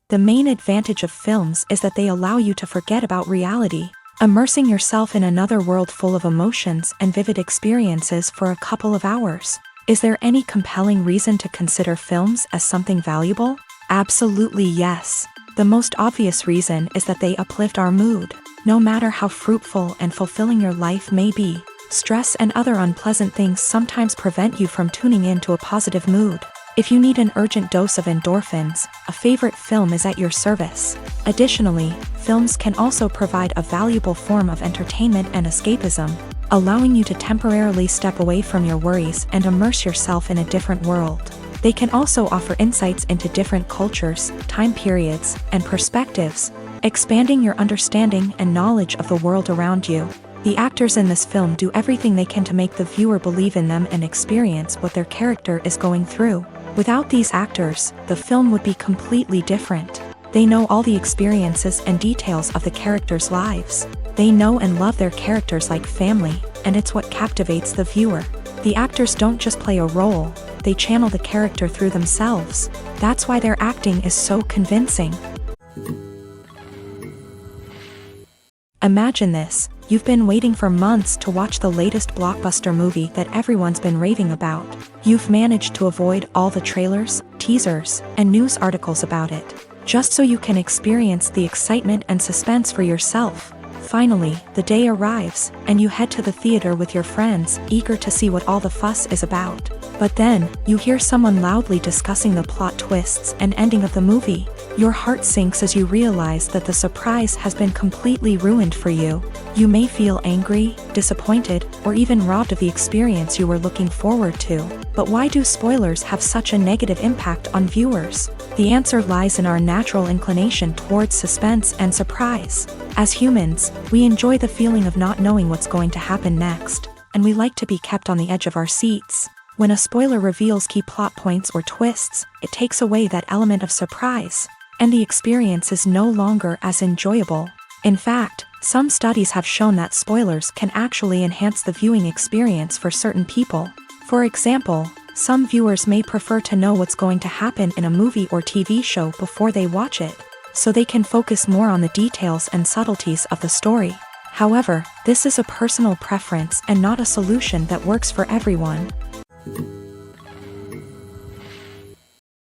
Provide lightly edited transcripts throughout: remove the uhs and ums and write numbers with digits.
The main advantage of films is that they allow you to forget about reality, immersing yourself in another world full of emotions and vivid experiences for a couple of hours. Is there any compelling reason to consider films as something valuable? Absolutely yes. The most obvious reason is that they uplift our mood. No matter how fruitful and fulfilling your life may be, stress and other unpleasant things sometimes prevent you from tuning into a positive mood. If you need an urgent dose of endorphins, a favorite film is at your service. Additionally, films can also provide a valuable form of entertainment and escapism, allowing you to temporarily step away from your worries and immerse yourself in a different world. They can also offer insights into different cultures, time periods, and perspectives, expanding your understanding and knowledge of the world around you. The actors in this film do everything they can to make the viewer believe in them and experience what their character is going through. Without these actors, the film would be completely different. They know all the experiences and details of the characters' lives. They know and love their characters like family, and it's what captivates the viewer. The actors don't just play a role, they channel the character through themselves. That's why their acting is so convincing. Imagine this. You've been waiting for months to watch the latest blockbuster movie that everyone's been raving about. You've managed to avoid all the trailers, teasers, and news articles about it, just so you can experience the excitement and suspense for yourself. Finally, the day arrives, and you head to the theater with your friends, eager to see what all the fuss is about. But then, you hear someone loudly discussing the plot twists and ending of the movie. Your heart sinks as you realize that the surprise has been completely ruined for you. You may feel angry, disappointed, or even robbed of the experience you were looking forward to. But why do spoilers have such a negative impact on viewers? The answer lies in our natural inclination towards suspense and surprise. As humans, we enjoy the feeling of not knowing what's going to happen next, and we like to be kept on the edge of our seats. When a spoiler reveals key plot points or twists, it takes away that element of surprise, and the experience is no longer as enjoyable. In fact, some studies have shown that spoilers can actually enhance the viewing experience for certain people. For example, some viewers may prefer to know what's going to happen in a movie or TV show before they watch it, so they can focus more on the details and subtleties of the story. However, this is a personal preference and not a solution that works for everyone.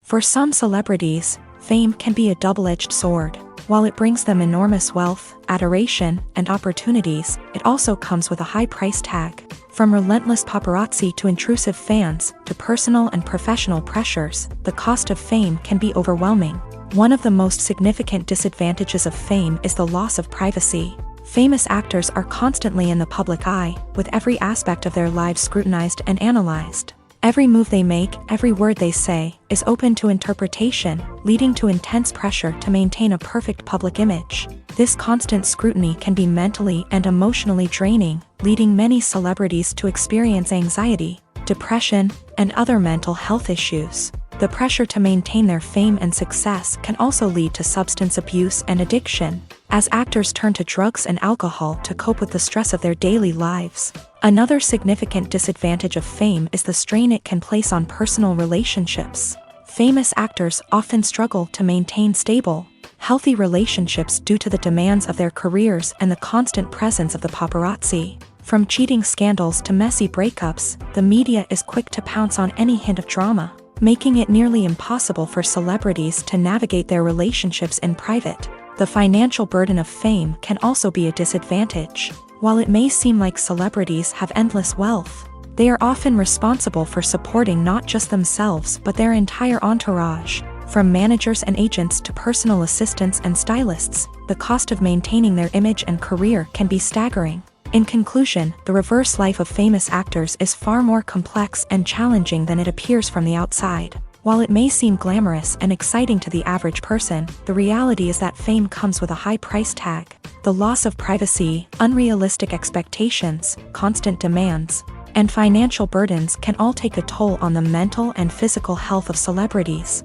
For some celebrities, fame can be a double-edged sword. While it brings them enormous wealth, adoration, and opportunities, it also comes with a high price tag. From relentless paparazzi to intrusive fans, to personal and professional pressures, the cost of fame can be overwhelming. One of the most significant disadvantages of fame is the loss of privacy. Famous actors are constantly in the public eye, with every aspect of their lives scrutinized and analyzed. Every move they make, every word they say, is open to interpretation, leading to intense pressure to maintain a perfect public image. This constant scrutiny can be mentally and emotionally draining, leading many celebrities to experience anxiety, depression, and other mental health issues. The pressure to maintain their fame and success can also lead to substance abuse and addiction, as actors turn to drugs and alcohol to cope with the stress of their daily lives. Another significant disadvantage of fame is the strain it can place on personal relationships. Famous actors often struggle to maintain stable, healthy relationships due to the demands of their careers and the constant presence of the paparazzi. From cheating scandals to messy breakups, the media is quick to pounce on any hint of drama. making it nearly impossible for celebrities to navigate their relationships in private. The financial burden of fame can also be a disadvantage. While it may seem like celebrities have endless wealth, they are often responsible for supporting not just themselves but their entire entourage. From managers and agents to personal assistants and stylists, the cost of maintaining their image and career can be staggering. In conclusion, the reverse life of famous actors is far more complex and challenging than it appears from the outside. While it may seem glamorous and exciting to the average person, the reality is that fame comes with a high price tag. The loss of privacy, unrealistic expectations, constant demands, and financial burdens can all take a toll on the mental and physical health of celebrities.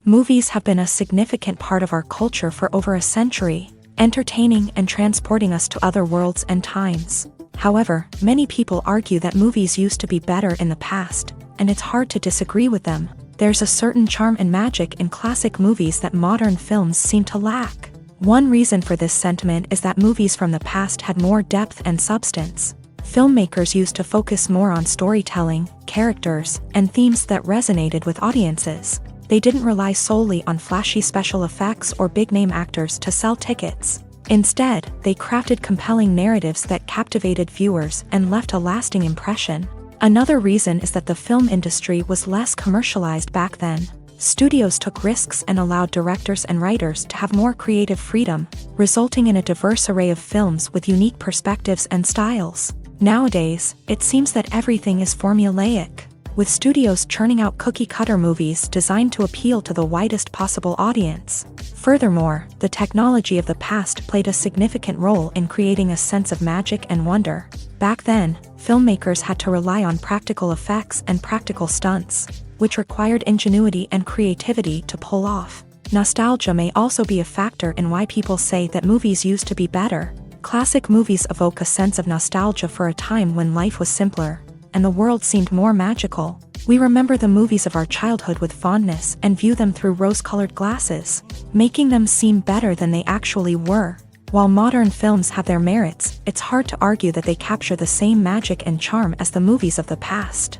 Movies have been a significant part of our culture for over a century, entertaining and transporting us to other worlds and times. However, many people argue that movies used to be better in the past, and it's hard to disagree with them. There's a certain charm and magic in classic movies that modern films seem to lack. One reason for this sentiment is that movies from the past had more depth and substance. Filmmakers used to focus more on storytelling, characters, and themes that resonated with audiences. They didn't rely solely on flashy special effects or big-name actors to sell tickets. Instead, they crafted compelling narratives that captivated viewers and left a lasting impression. Another reason is that the film industry was less commercialized back then. Studios took risks and allowed directors and writers to have more creative freedom, resulting in a diverse array of films with unique perspectives and styles. Nowadays, it seems that everything is formulaic, with studios churning out cookie-cutter movies designed to appeal to the widest possible audience. Furthermore, the technology of the past played a significant role in creating a sense of magic and wonder. Back then, filmmakers had to rely on practical effects and practical stunts, which required ingenuity and creativity to pull off. Nostalgia may also be a factor in why people say that movies used to be better. Classic movies evoke a sense of nostalgia for a time when life was simpler, and the world seemed more magical. We remember the movies of our childhood with fondness and view them through rose-colored glasses, making them seem better than they actually were. While modern films have their merits, it's hard to argue that they capture the same magic and charm as the movies of the past.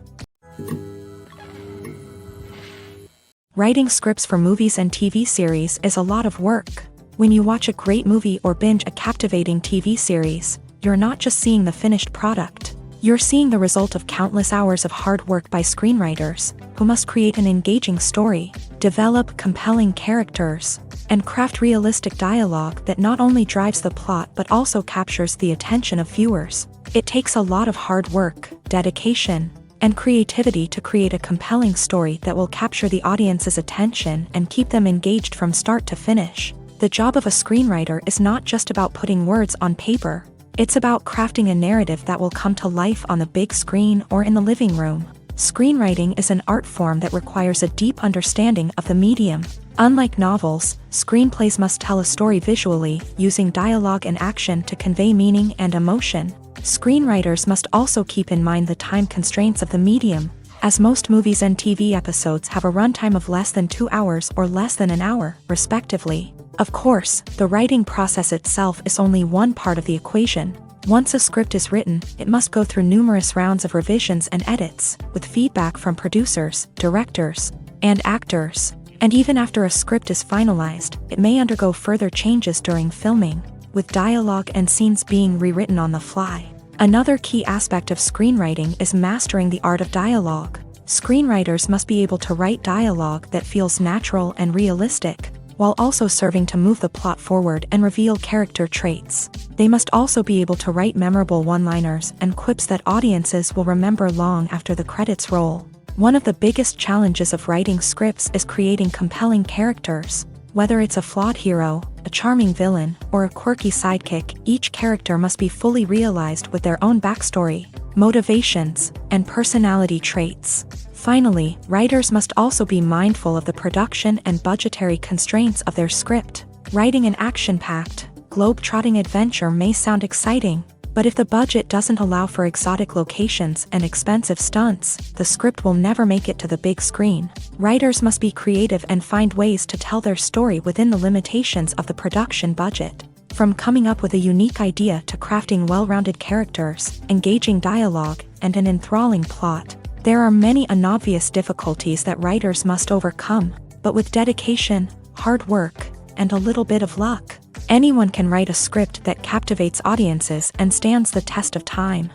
Writing scripts for movies and TV series is a lot of work. When you watch a great movie or binge a captivating TV series, you're not just seeing the finished product. You're seeing the result of countless hours of hard work by screenwriters, who must create an engaging story, develop compelling characters, and craft realistic dialogue that not only drives the plot but also captures the attention of viewers. It takes a lot of hard work, dedication, and creativity to create a compelling story that will capture the audience's attention and keep them engaged from start to finish. The job of a screenwriter is not just about putting words on paper. It's about crafting a narrative that will come to life on the big screen or in the living room. Screenwriting is an art form that requires a deep understanding of the medium. Unlike novels, screenplays must tell a story visually, using dialogue and action to convey meaning and emotion. Screenwriters must also keep in mind the time constraints of the medium, as most movies and TV episodes have a runtime of less than 2 hours or less than an hour, respectively. Of course, the writing process itself is only one part of the equation. Once a script is written, it must go through numerous rounds of revisions and edits, with feedback from producers, directors, and actors. And even after a script is finalized, it may undergo further changes during filming, with dialogue and scenes being rewritten on the fly. Another key aspect of screenwriting is mastering the art of dialogue. Screenwriters must be able to write dialogue that feels natural and realistic, while also serving to move the plot forward and reveal character traits. They must also be able to write memorable one-liners and quips that audiences will remember long after the credits roll. One of the biggest challenges of writing scripts is creating compelling characters. Whether it's a flawed hero, a charming villain, or a quirky sidekick, each character must be fully realized with their own backstory, motivations, and personality traits. Finally, writers must also be mindful of the production and budgetary constraints of their script. Writing an action-packed, globe-trotting adventure may sound exciting, but if the budget doesn't allow for exotic locations and expensive stunts, the script will never make it to the big screen. Writers must be creative and find ways to tell their story within the limitations of the production budget. From coming up with a unique idea to crafting well-rounded characters, engaging dialogue, and an enthralling plot, there are many unobvious difficulties that writers must overcome, but with dedication, hard work, and a little bit of luck, anyone can write a script that captivates audiences and stands the test of time.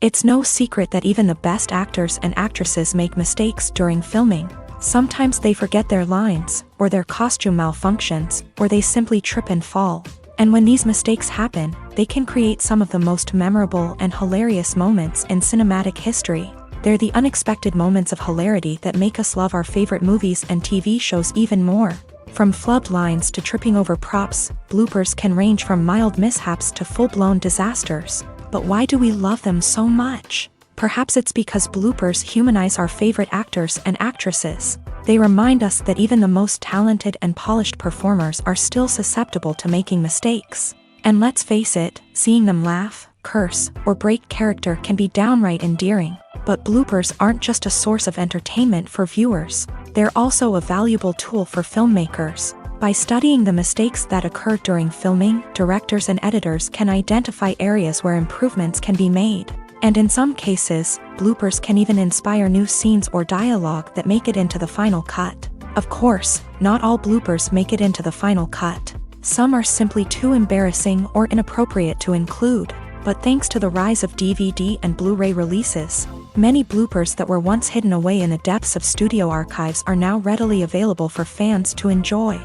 It's no secret that even the best actors and actresses make mistakes during filming. Sometimes they forget their lines, or their costume malfunctions, or they simply trip and fall. And when these mistakes happen, they can create some of the most memorable and hilarious moments in cinematic history. They're the unexpected moments of hilarity that make us love our favorite movies and TV shows even more. From flubbed lines to tripping over props, bloopers can range from mild mishaps to full-blown disasters. But why do we love them so much? Perhaps it's because bloopers humanize our favorite actors and actresses. They remind us that even the most talented and polished performers are still susceptible to making mistakes. And let's face it, seeing them laugh, curse, or break character can be downright endearing. But bloopers aren't just a source of entertainment for viewers. They're also a valuable tool for filmmakers. By studying the mistakes that occur during filming, directors and editors can identify areas where improvements can be made. And in some cases, bloopers can even inspire new scenes or dialogue that make it into the final cut. Of course, not all bloopers make it into the final cut. Some are simply too embarrassing or inappropriate to include. But thanks to the rise of DVD and Blu-ray releases, many bloopers that were once hidden away in the depths of studio archives are now readily available for fans to enjoy.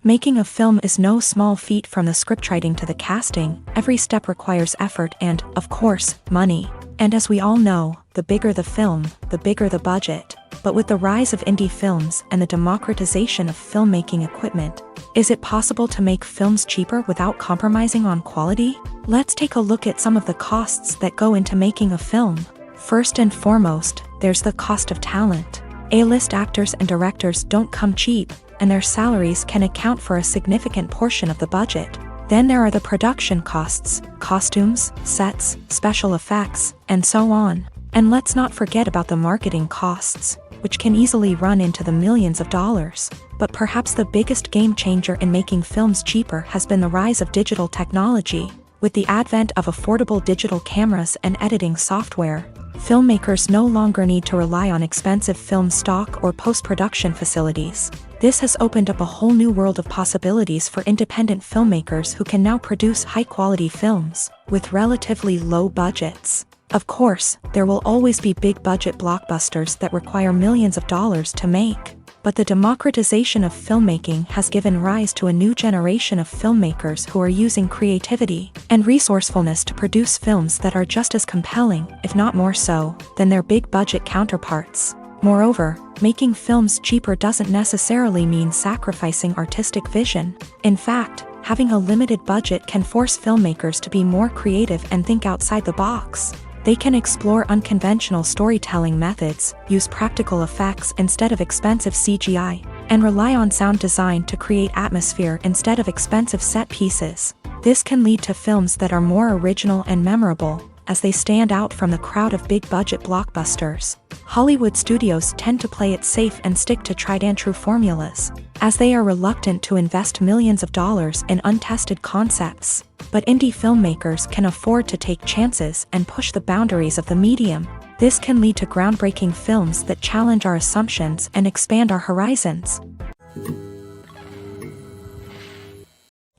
Making a film is no small feat. From the scriptwriting to the casting, every step requires effort and, of course, money. And as we all know, the bigger the film, the bigger the budget. But with the rise of indie films and the democratization of filmmaking equipment, is it possible to make films cheaper without compromising on quality? Let's take a look at some of the costs that go into making a film. First and foremost, there's the cost of talent. A-list actors and directors don't come cheap, and their salaries can account for a significant portion of the budget. Then there are the production costs, costumes, sets, special effects, and so on. And let's not forget about the marketing costs, which can easily run into the millions of dollars. But perhaps the biggest game changer in making films cheaper has been the rise of digital technology. With the advent of affordable digital cameras and editing software, filmmakers no longer need to rely on expensive film stock or post-production facilities. This has opened up a whole new world of possibilities for independent filmmakers who can now produce high-quality films with relatively low budgets. Of course, there will always be big-budget blockbusters that require millions of dollars to make. But the democratization of filmmaking has given rise to a new generation of filmmakers who are using creativity and resourcefulness to produce films that are just as compelling, if not more so, than their big-budget counterparts. Moreover, making films cheaper doesn't necessarily mean sacrificing artistic vision. In fact, having a limited budget can force filmmakers to be more creative and think outside the box. They can explore unconventional storytelling methods, use practical effects instead of expensive CGI, and rely on sound design to create atmosphere instead of expensive set pieces. This can lead to films that are more original and memorable, as they stand out from the crowd of big-budget blockbusters. Hollywood studios tend to play it safe and stick to tried-and-true formulas, as they are reluctant to invest millions of dollars in untested concepts. But indie filmmakers can afford to take chances and push the boundaries of the medium. This can lead to groundbreaking films that challenge our assumptions and expand our horizons.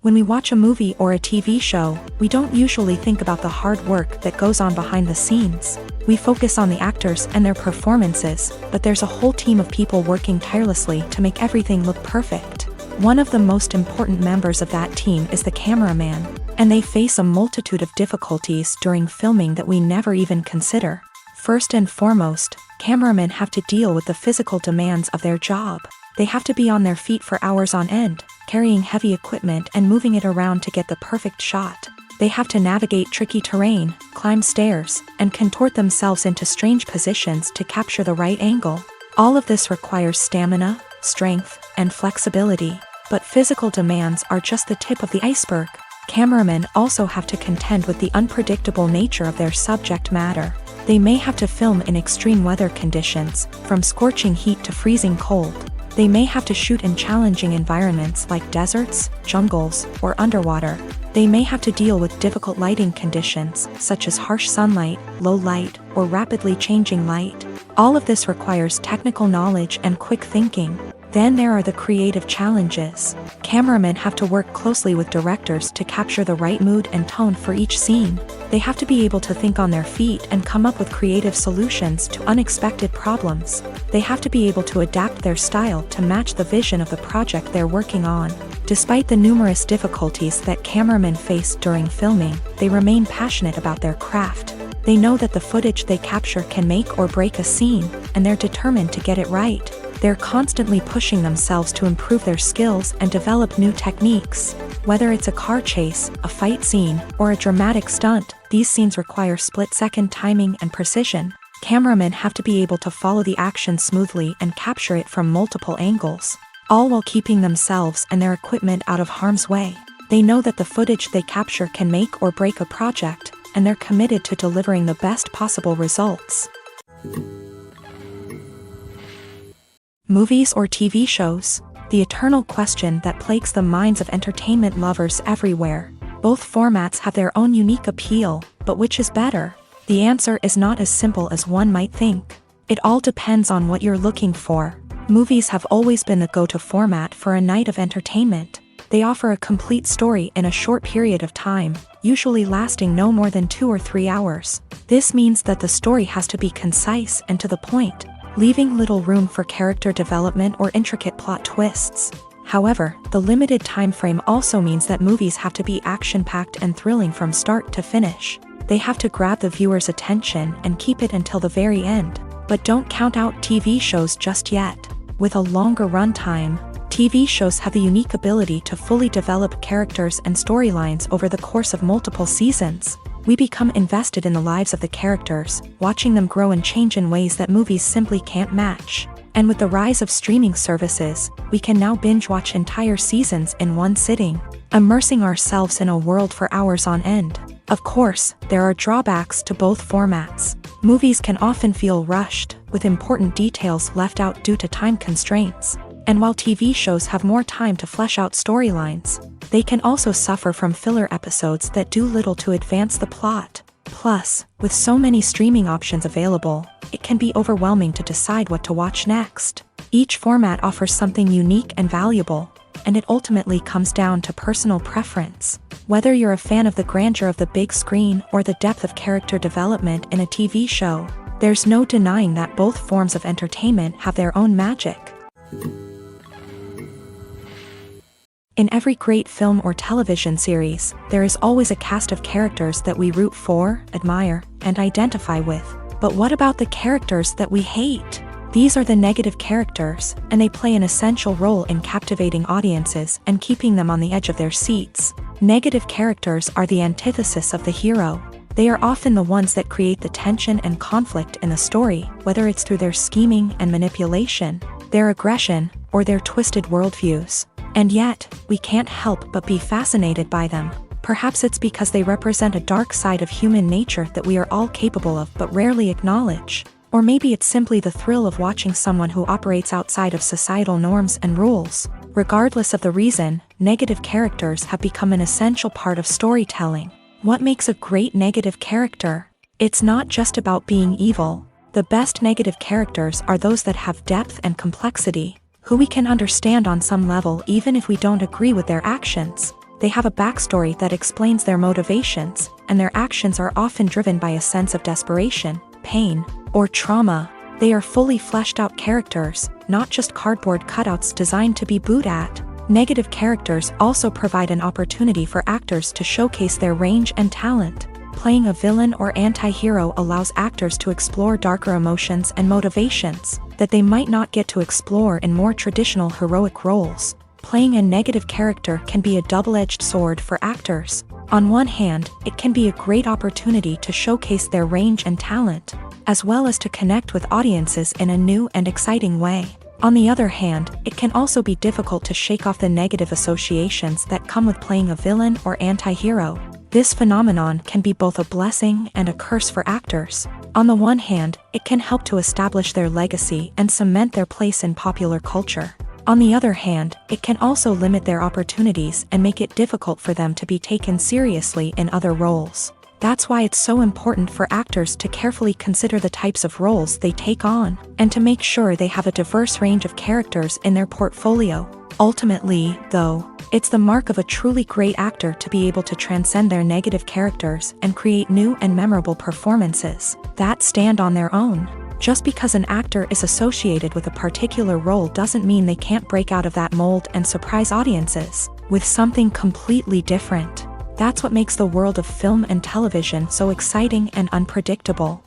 When we watch a movie or a TV show, we don't usually think about the hard work that goes on behind the scenes. We focus on the actors and their performances, but there's a whole team of people working tirelessly to make everything look perfect. One of the most important members of that team is the cameraman, and they face a multitude of difficulties during filming that we never even consider. First and foremost, cameramen have to deal with the physical demands of their job. They have to be on their feet for hours on end, carrying heavy equipment and moving it around to get the perfect shot. They have to navigate tricky terrain, climb stairs, and contort themselves into strange positions to capture the right angle. All of this requires stamina, strength, and flexibility. But physical demands are just the tip of the iceberg. Cameramen also have to contend with the unpredictable nature of their subject matter. They may have to film in extreme weather conditions, from scorching heat to freezing cold. They may have to shoot in challenging environments like deserts, jungles, or underwater. They may have to deal with difficult lighting conditions, such as harsh sunlight, low light, or rapidly changing light. All of this requires technical knowledge and quick thinking. Then there are the creative challenges. Cameramen have to work closely with directors to capture the right mood and tone for each scene. They have to be able to think on their feet and come up with creative solutions to unexpected problems. They have to be able to adapt their style to match the vision of the project they're working on. Despite the numerous difficulties that cameramen face during filming, they remain passionate about their craft. They know that the footage they capture can make or break a scene, and they're determined to get it right. They're constantly pushing themselves to improve their skills and develop new techniques. Whether it's a car chase, a fight scene, or a dramatic stunt, these scenes require split-second timing and precision. Cameramen have to be able to follow the action smoothly and capture it from multiple angles, all while keeping themselves and their equipment out of harm's way. They know that the footage they capture can make or break a project, and they're committed to delivering the best possible results. Movies or TV shows? The eternal question that plagues the minds of entertainment lovers everywhere. Both formats have their own unique appeal, but which is better? The answer is not as simple as one might think. It all depends on what you're looking for. Movies have always been the go-to format for a night of entertainment. They offer a complete story in a short period of time, usually lasting no more than 2 or 3 hours. This means that the story has to be concise and to the point, leaving little room for character development or intricate plot twists. However, the limited time frame also means that movies have to be action-packed and thrilling from start to finish. They have to grab the viewer's attention and keep it until the very end. But don't count out TV shows just yet. With a longer runtime, TV shows have the unique ability to fully develop characters and storylines over the course of multiple seasons. We become invested in the lives of the characters, watching them grow and change in ways that movies simply can't match. And with the rise of streaming services, we can now binge-watch entire seasons in one sitting, immersing ourselves in a world for hours on end. Of course, there are drawbacks to both formats. Movies can often feel rushed, with important details left out due to time constraints. And while TV shows have more time to flesh out storylines, they can also suffer from filler episodes that do little to advance the plot. Plus, with so many streaming options available, it can be overwhelming to decide what to watch next. Each format offers something unique and valuable, and it ultimately comes down to personal preference. Whether you're a fan of the grandeur of the big screen or the depth of character development in a TV show, there's no denying that both forms of entertainment have their own magic. In every great film or television series, there is always a cast of characters that we root for, admire, and identify with. But what about the characters that we hate? These are the negative characters, and they play an essential role in captivating audiences and keeping them on the edge of their seats. Negative characters are the antithesis of the hero. They are often the ones that create the tension and conflict in the story, whether it's through their scheming and manipulation, their aggression, or their twisted worldviews. And yet, we can't help but be fascinated by them. Perhaps it's because they represent a dark side of human nature that we are all capable of but rarely acknowledge. Or maybe it's simply the thrill of watching someone who operates outside of societal norms and rules. Regardless of the reason, negative characters have become an essential part of storytelling. What makes a great negative character? It's not just about being evil. The best negative characters are those that have depth and complexity, who we can understand on some level even if we don't agree with their actions. They have a backstory that explains their motivations, and their actions are often driven by a sense of desperation, pain, or trauma. They are fully fleshed out characters, not just cardboard cutouts designed to be booed at. Negative characters also provide an opportunity for actors to showcase their range and talent. Playing a villain or anti-hero allows actors to explore darker emotions and motivations that they might not get to explore in more traditional heroic roles. Playing a negative character can be a double-edged sword for actors. On one hand, it can be a great opportunity to showcase their range and talent, as well as to connect with audiences in a new and exciting way. On the other hand, it can also be difficult to shake off the negative associations that come with playing a villain or anti-hero. This phenomenon can be both a blessing and a curse for actors. On the one hand, it can help to establish their legacy and cement their place in popular culture. On the other hand, it can also limit their opportunities and make it difficult for them to be taken seriously in other roles. That's why it's so important for actors to carefully consider the types of roles they take on, and to make sure they have a diverse range of characters in their portfolio. Ultimately, though, it's the mark of a truly great actor to be able to transcend their negative characters and create new and memorable performances that stand on their own. Just because an actor is associated with a particular role doesn't mean they can't break out of that mold and surprise audiences with something completely different. That's what makes the world of film and television so exciting and unpredictable.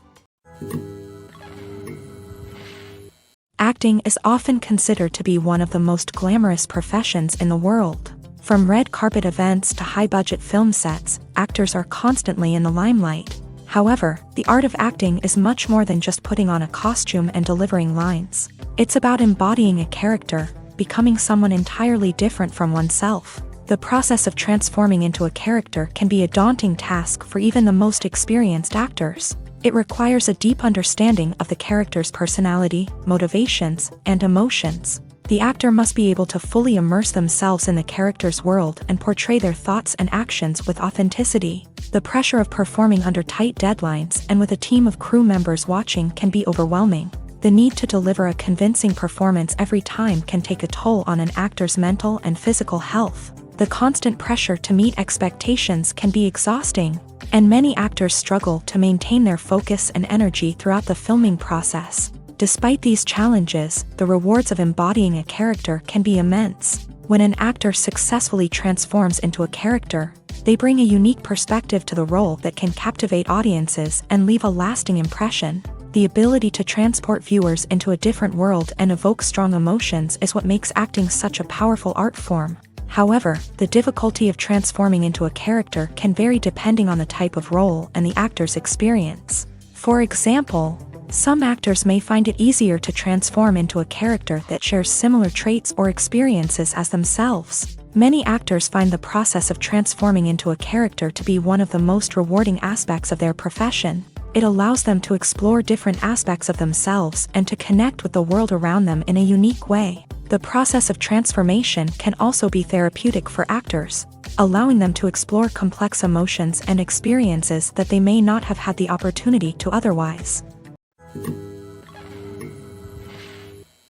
Acting is often considered to be one of the most glamorous professions in the world. From red carpet events to high-budget film sets, actors are constantly in the limelight. However, the art of acting is much more than just putting on a costume and delivering lines. It's about embodying a character, becoming someone entirely different from oneself. The process of transforming into a character can be a daunting task for even the most experienced actors. It requires a deep understanding of the character's personality, motivations, and emotions. The actor must be able to fully immerse themselves in the character's world and portray their thoughts and actions with authenticity. The pressure of performing under tight deadlines and with a team of crew members watching can be overwhelming. The need to deliver a convincing performance every time can take a toll on an actor's mental and physical health. The constant pressure to meet expectations can be exhausting, and many actors struggle to maintain their focus and energy throughout the filming process. Despite these challenges, the rewards of embodying a character can be immense. When an actor successfully transforms into a character, they bring a unique perspective to the role that can captivate audiences and leave a lasting impression. The ability to transport viewers into a different world and evoke strong emotions is what makes acting such a powerful art form. However, the difficulty of transforming into a character can vary depending on the type of role and the actor's experience. For example, some actors may find it easier to transform into a character that shares similar traits or experiences as themselves. Many actors find the process of transforming into a character to be one of the most rewarding aspects of their profession. It allows them to explore different aspects of themselves and to connect with the world around them in a unique way. The process of transformation can also be therapeutic for actors, allowing them to explore complex emotions and experiences that they may not have had the opportunity to otherwise.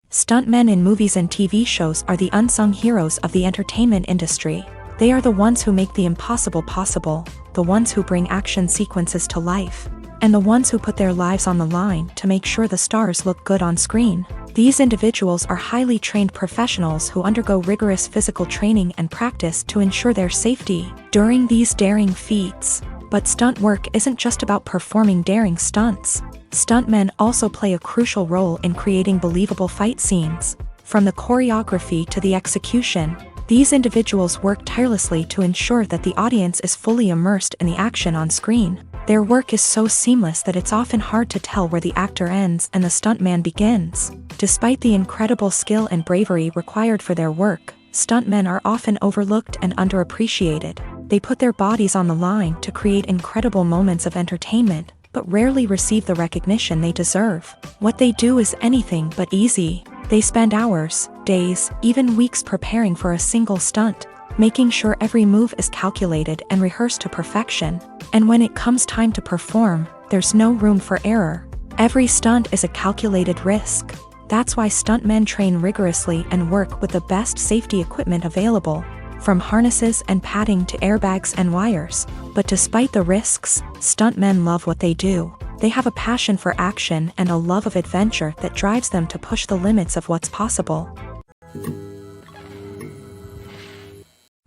Stuntmen in movies and TV shows are the unsung heroes of the entertainment industry. They are the ones who make the impossible possible, the ones who bring action sequences to life, and the ones who put their lives on the line to make sure the stars look good on screen. These individuals are highly trained professionals who undergo rigorous physical training and practice to ensure their safety during these daring feats. But stunt work isn't just about performing daring stunts. Stuntmen also play a crucial role in creating believable fight scenes. From the choreography to the execution, these individuals work tirelessly to ensure that the audience is fully immersed in the action on screen. Their work is so seamless that it's often hard to tell where the actor ends and the stuntman begins. Despite the incredible skill and bravery required for their work, stuntmen are often overlooked and underappreciated. They put their bodies on the line to create incredible moments of entertainment, but rarely receive the recognition they deserve. What they do is anything but easy. They spend hours, days, even weeks preparing for a single stunt, making sure every move is calculated and rehearsed to perfection. And when it comes time to perform, there's no room for error. Every stunt is a calculated risk. That's why stuntmen train rigorously and work with the best safety equipment available, from harnesses and padding to airbags and wires. But despite the risks, stuntmen love what they do. They have a passion for action and a love of adventure that drives them to push the limits of what's possible.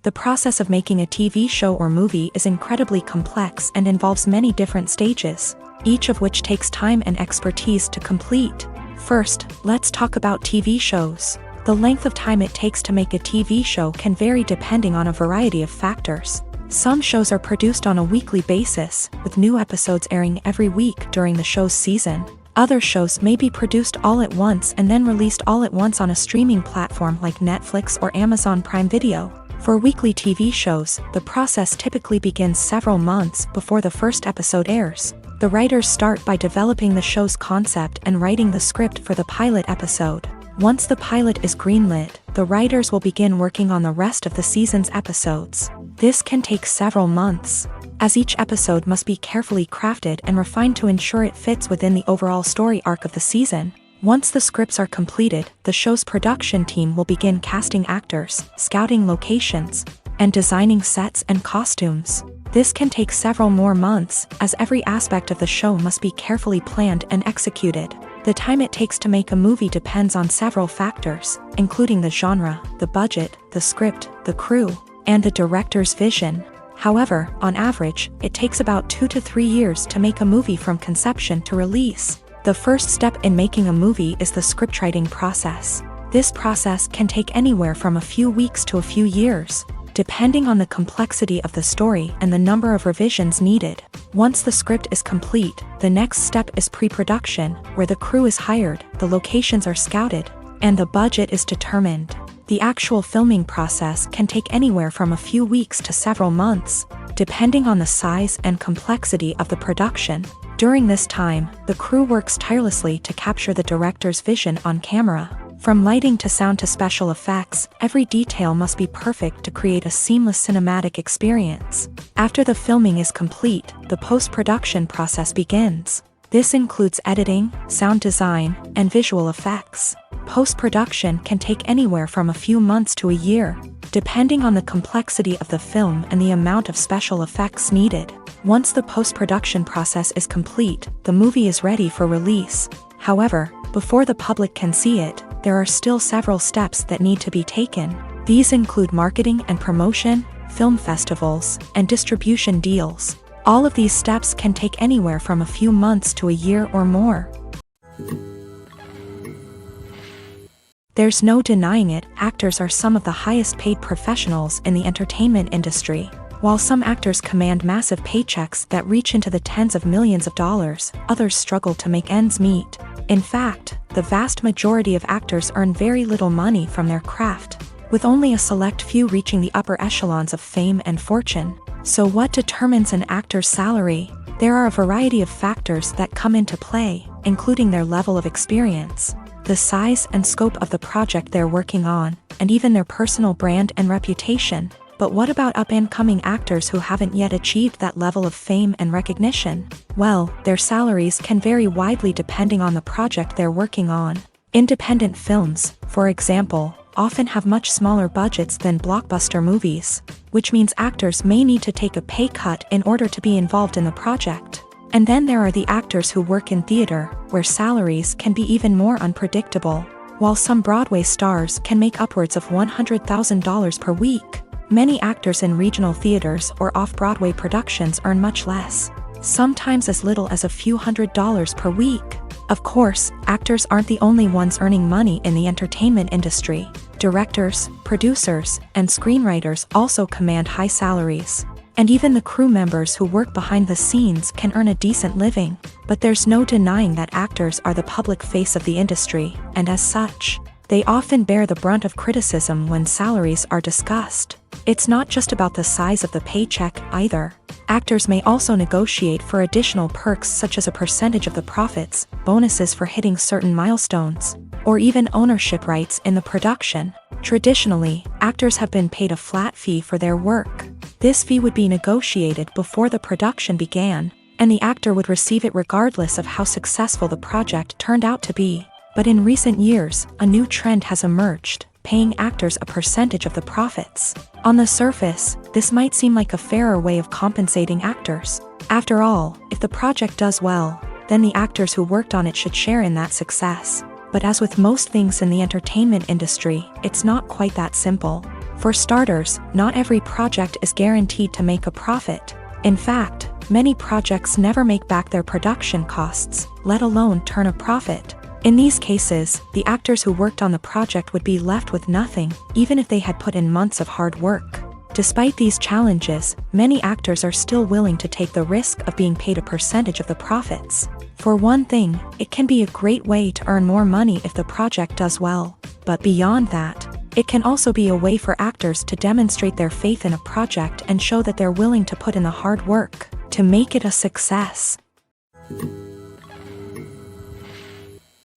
The process of making a TV show or movie is incredibly complex and involves many different stages, each of which takes time and expertise to complete. First, let's talk about TV shows. The length of time it takes to make a TV show can vary depending on a variety of factors. Some shows are produced on a weekly basis, with new episodes airing every week during the show's season. Other shows may be produced all at once and then released all at once on a streaming platform like Netflix or Amazon Prime Video. For weekly TV shows, the process typically begins several months before the first episode airs. The writers start by developing the show's concept and writing the script for the pilot episode. Once the pilot is greenlit, the writers will begin working on the rest of the season's episodes. This can take several months, as each episode must be carefully crafted and refined to ensure it fits within the overall story arc of the season. Once the scripts are completed, the show's production team will begin casting actors, scouting locations, and designing sets and costumes. This can take several more months, as every aspect of the show must be carefully planned and executed. The time it takes to make a movie depends on several factors, including the genre, the budget, the script, the crew, and the director's vision. However, on average, it takes about 2 to 3 years to make a movie from conception to release. The first step in making a movie is the scriptwriting process. This process can take anywhere from a few weeks to a few years, depending on the complexity of the story and the number of revisions needed. Once the script is complete, the next step is pre-production, where the crew is hired, the locations are scouted, and the budget is determined. The actual filming process can take anywhere from a few weeks to several months, depending on the size and complexity of the production. During this time, the crew works tirelessly to capture the director's vision on camera. From lighting to sound to special effects, every detail must be perfect to create a seamless cinematic experience. After the filming is complete, the post-production process begins. This includes editing, sound design, and visual effects. Post-production can take anywhere from a few months to a year, depending on the complexity of the film and the amount of special effects needed. Once the post-production process is complete, the movie is ready for release. However, before the public can see it, there are still several steps that need to be taken. These include marketing and promotion, film festivals, and distribution deals. All of these steps can take anywhere from a few months to a year or more. There's no denying it, actors are some of the highest paid professionals in the entertainment industry. While some actors command massive paychecks that reach into the tens of millions of dollars, others struggle to make ends meet. In fact, the vast majority of actors earn very little money from their craft, with only a select few reaching the upper echelons of fame and fortune. So what determines an actor's salary? There are a variety of factors that come into play, including their level of experience, the size and scope of the project they're working on, and even their personal brand and reputation. But what about up-and-coming actors who haven't yet achieved that level of fame and recognition? Well, their salaries can vary widely depending on the project they're working on. Independent films, for example, often have much smaller budgets than blockbuster movies, which means actors may need to take a pay cut in order to be involved in the project. And then there are the actors who work in theater, where salaries can be even more unpredictable. While some Broadway stars can make upwards of $100,000 per week, many actors in regional theaters or off-Broadway productions earn much less, sometimes as little as a few $100s per week. Of course, actors aren't the only ones earning money in the entertainment industry. Directors, producers, and screenwriters also command high salaries. And even the crew members who work behind the scenes can earn a decent living. But there's no denying that actors are the public face of the industry, and as such, they often bear the brunt of criticism when salaries are discussed. It's not just about the size of the paycheck, either. Actors may also negotiate for additional perks such as a percentage of the profits, bonuses for hitting certain milestones, or even ownership rights in the production. Traditionally, actors have been paid a flat fee for their work. This fee would be negotiated before the production began, and the actor would receive it regardless of how successful the project turned out to be. But in recent years, a new trend has emerged, paying actors a percentage of the profits. On the surface, this might seem like a fairer way of compensating actors. After all, if the project does well, then the actors who worked on it should share in that success. But as with most things in the entertainment industry, it's not quite that simple. For starters, not every project is guaranteed to make a profit. In fact, many projects never make back their production costs, let alone turn a profit. In these cases, the actors who worked on the project would be left with nothing, even if they had put in months of hard work. Despite these challenges, many actors are still willing to take the risk of being paid a percentage of the profits. For one thing, it can be a great way to earn more money if the project does well. But beyond that, It can also be a way for actors to demonstrate their faith in a project and show that they're willing to put in the hard work to make it a success.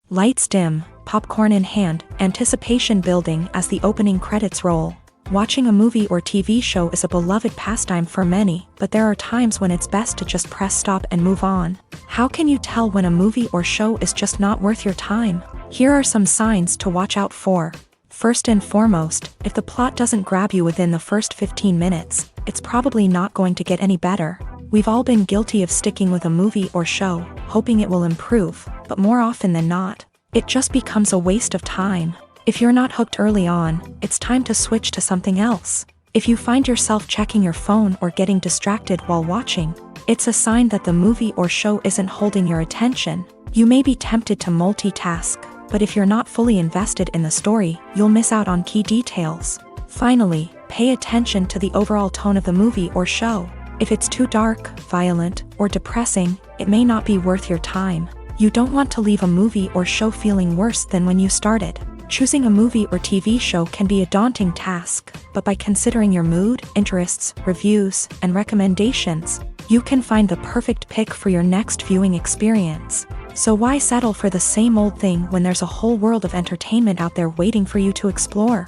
Lights dim, popcorn in hand, anticipation building as the opening credits roll. Watching a movie or TV show is a beloved pastime for many, but there are times when it's best to just press stop and move on. How can you tell when a movie or show is just not worth your time? Here are some signs to watch out for. First and foremost, if the plot doesn't grab you within the first 15 minutes, it's probably not going to get any better. We've all been guilty of sticking with a movie or show, hoping it will improve, but more often than not, it just becomes a waste of time. If you're not hooked early on, it's time to switch to something else. If you find yourself checking your phone or getting distracted while watching, it's a sign that the movie or show isn't holding your attention. You may be tempted to multitask, but if you're not fully invested in the story, you'll miss out on key details. Finally, pay attention to the overall tone of the movie or show. If it's too dark, violent, or depressing, it may not be worth your time. You don't want to leave a movie or show feeling worse than when you started. Choosing a movie or TV show can be a daunting task, but by considering your mood, interests, reviews, and recommendations, you can find the perfect pick for your next viewing experience. So why settle for the same old thing when there's a whole world of entertainment out there waiting for you to explore?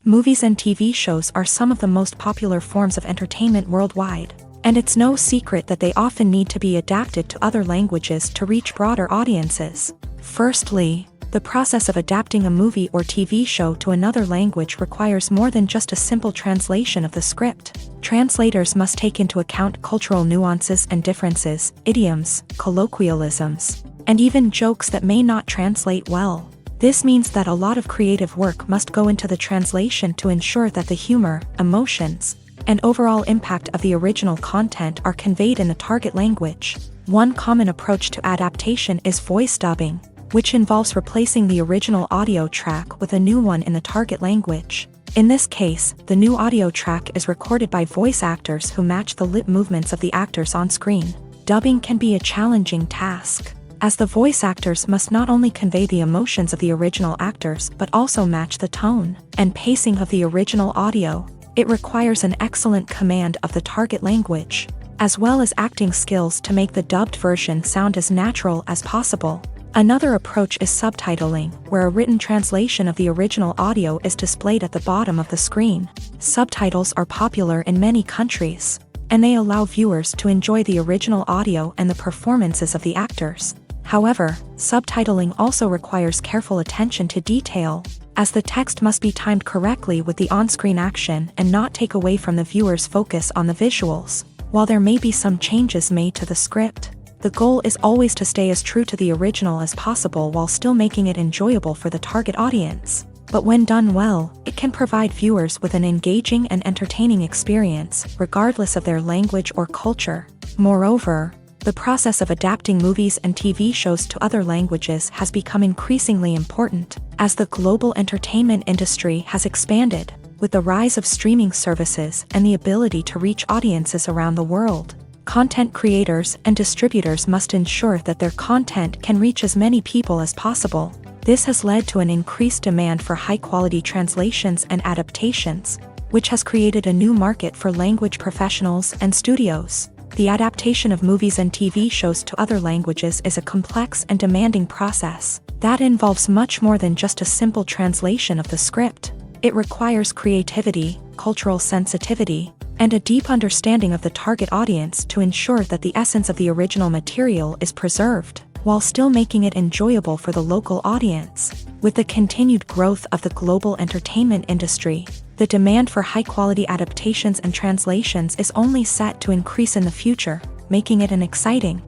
Movies and TV shows are some of the most popular forms of entertainment worldwide. And it's no secret that they often need to be adapted to other languages to reach broader audiences. Firstly, the process of adapting a movie or TV show to another language requires more than just a simple translation of the script. Translators must take into account cultural nuances and differences, idioms, colloquialisms, and even jokes that may not translate well. This means that a lot of creative work must go into the translation to ensure that the humor, emotions, and overall impact of the original content are conveyed in the target language. One common approach to adaptation is voice dubbing, which involves replacing the original audio track with a new one in the target language. In this case, the new audio track is recorded by voice actors who match the lip movements of the actors on screen. Dubbing can be a challenging task, as the voice actors must not only convey the emotions of the original actors but also match the tone and pacing of the original audio. It requires an excellent command of the target language, as well as acting skills to make the dubbed version sound as natural as possible. Another approach is subtitling, where a written translation of the original audio is displayed at the bottom of the screen. Subtitles are popular in many countries, and they allow viewers to enjoy the original audio and the performances of the actors. However, subtitling also requires careful attention to detail, as the text must be timed correctly with the on-screen action and not take away from the viewer's focus on the visuals. While there may be some changes made to the script, the goal is always to stay as true to the original as possible while still making it enjoyable for the target audience. But when done well, it can provide viewers with an engaging and entertaining experience, regardless of their language or culture. Moreover, the process of adapting movies and TV shows to other languages has become increasingly important, as the global entertainment industry has expanded, with the rise of streaming services and the ability to reach audiences around the world. Content creators and distributors must ensure that their content can reach as many people as possible. This has led to an increased demand for high-quality translations and adaptations, which has created a new market for language professionals and studios. The adaptation of movies and TV shows to other languages is a complex and demanding process that involves much more than just a simple translation of the script. It requires creativity, cultural sensitivity, and a deep understanding of the target audience to ensure that the essence of the original material is preserved, while still making it enjoyable for the local audience. With the continued growth of the global entertainment industry, the demand for high-quality adaptations and translations is only set to increase in the future, making it an exciting.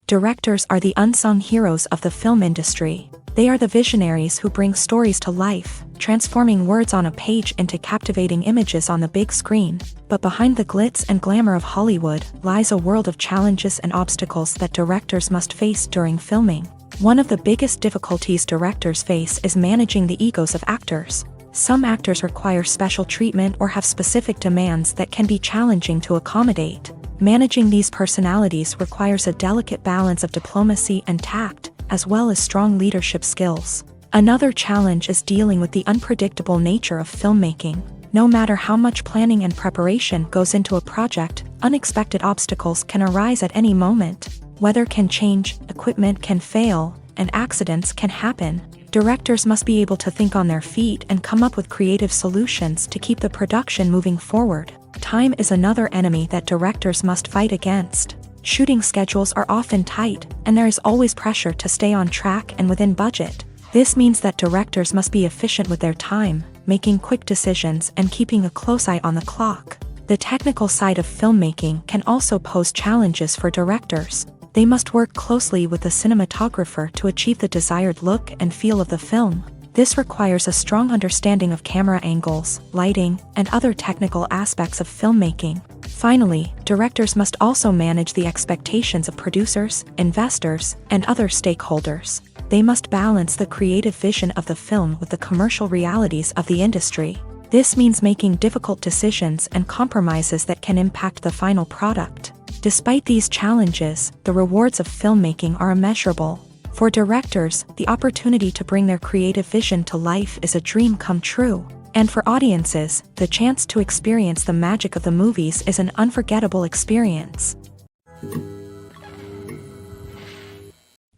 Directors are the unsung heroes of the film industry. They are the visionaries who bring stories to life, transforming words on a page into captivating images on the big screen. But behind the glitz and glamour of Hollywood lies a world of challenges and obstacles that directors must face during filming. One of the biggest difficulties directors face is managing the egos of actors. Some actors require special treatment or have specific demands that can be challenging to accommodate. Managing these personalities requires a delicate balance of diplomacy and tact, as well as strong leadership skills. Another challenge is dealing with the unpredictable nature of filmmaking. No matter how much planning and preparation goes into a project, unexpected obstacles can arise at any moment. Weather can change, equipment can fail, and accidents can happen. Directors must be able to think on their feet and come up with creative solutions to keep the production moving forward. Time is another enemy that directors must fight against. Shooting schedules are often tight, and there is always pressure to stay on track and within budget. This means that directors must be efficient with their time, making quick decisions and keeping a close eye on the clock. The technical side of filmmaking can also pose challenges for directors. They must work closely with the cinematographer to achieve the desired look and feel of the film. This requires a strong understanding of camera angles, lighting, and other technical aspects of filmmaking. Finally, directors must also manage the expectations of producers, investors, and other stakeholders. They must balance the creative vision of the film with the commercial realities of the industry. This means making difficult decisions and compromises that can impact the final product. Despite these challenges, the rewards of filmmaking are immeasurable. For directors, the opportunity to bring their creative vision to life is a dream come true. And for audiences, the chance to experience the magic of the movies is an unforgettable experience.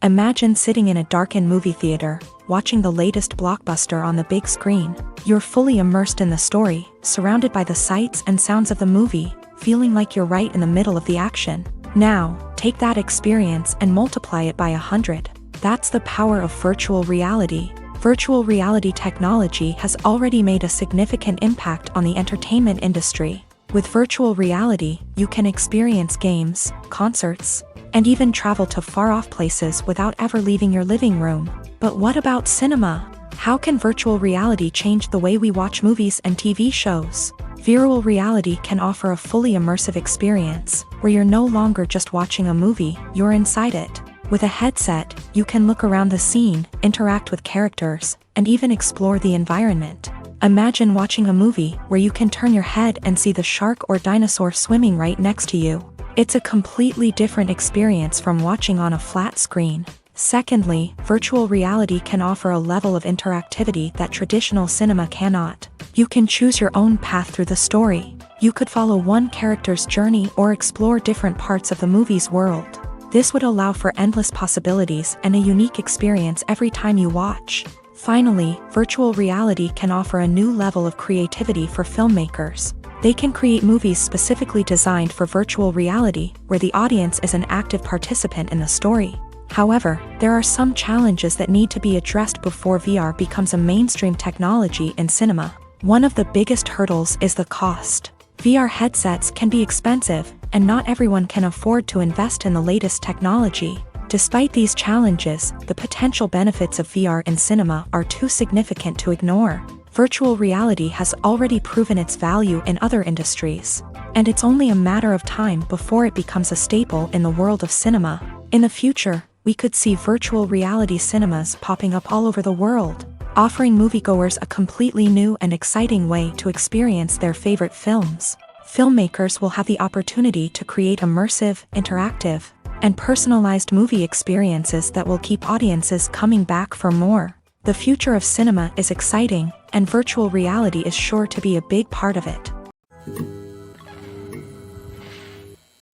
Imagine sitting in a darkened movie theater, watching the latest blockbuster on the big screen. You're fully immersed in the story, surrounded by the sights and sounds of the movie, feeling like you're right in the middle of the action. Now, take that experience and multiply it by 100. That's the power of virtual reality. Virtual reality technology has already made a significant impact on the entertainment industry. With virtual reality, you can experience games, concerts, and even travel to far-off places without ever leaving your living room. But what about cinema? How can virtual reality change the way we watch movies and TV shows? Virtual reality can offer a fully immersive experience, where you're no longer just watching a movie, you're inside it. With a headset, you can look around the scene, interact with characters, and even explore the environment. Imagine watching a movie where you can turn your head and see the shark or dinosaur swimming right next to you. It's a completely different experience from watching on a flat screen. Secondly, virtual reality can offer a level of interactivity that traditional cinema cannot. You can choose your own path through the story. You could follow one character's journey or explore different parts of the movie's world. This would allow for endless possibilities and a unique experience every time you watch. Finally, virtual reality can offer a new level of creativity for filmmakers. They can create movies specifically designed for virtual reality, where the audience is an active participant in the story. However, there are some challenges that need to be addressed before VR becomes a mainstream technology in cinema. One of the biggest hurdles is the cost. VR headsets can be expensive, and not everyone can afford to invest in the latest technology. Despite these challenges, the potential benefits of VR in cinema are too significant to ignore. Virtual reality has already proven its value in other industries, and it's only a matter of time before it becomes a staple in the world of cinema. In the future, we could see virtual reality cinemas popping up all over the world, offering moviegoers a completely new and exciting way to experience their favorite films. Filmmakers will have the opportunity to create immersive, interactive, and personalized movie experiences that will keep audiences coming back for more. The future of cinema is exciting, and virtual reality is sure to be a big part of it.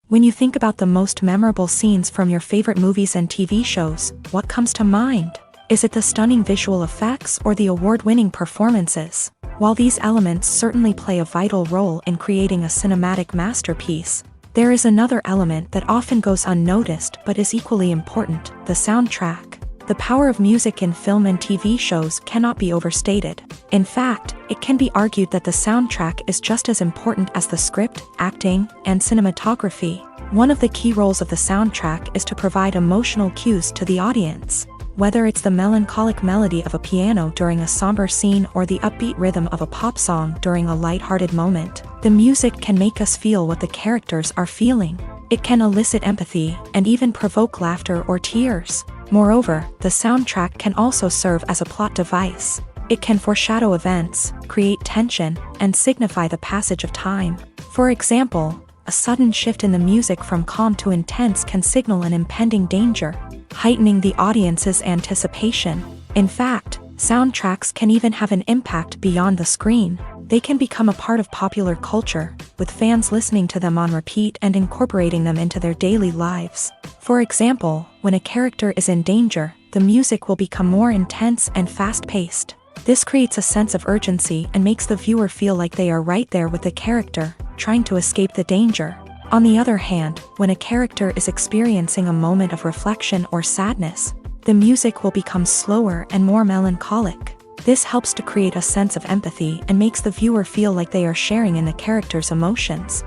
When you think about the most memorable scenes from your favorite movies and TV shows, what comes to mind? Is it the stunning visual effects or the award-winning performances? While these elements certainly play a vital role in creating a cinematic masterpiece, there is another element that often goes unnoticed but is equally important: the soundtrack. The power of music in film and TV shows cannot be overstated. In fact, it can be argued that the soundtrack is just as important as the script, acting, and cinematography. One of the key roles of the soundtrack is to provide emotional cues to the audience. Whether it's the melancholic melody of a piano during a somber scene or the upbeat rhythm of a pop song during a light-hearted moment, the music can make us feel what the characters are feeling. It can elicit empathy and even provoke laughter or tears. Moreover, the soundtrack can also serve as a plot device. It can foreshadow events, create tension, and signify the passage of time. For example, A sudden shift in the music from calm to intense can signal an impending danger, heightening the audience's anticipation. In fact, soundtracks can even have an impact beyond the screen. They can become a part of popular culture, with fans listening to them on repeat and incorporating them into their daily lives. For example, when a character is in danger, the music will become more intense and fast-paced. This creates a sense of urgency and makes the viewer feel like they are right there with the character, trying to escape the danger. On the other hand, when a character is experiencing a moment of reflection or sadness, the music will become slower and more melancholic. This helps to create a sense of empathy and makes the viewer feel like they are sharing in the character's emotions.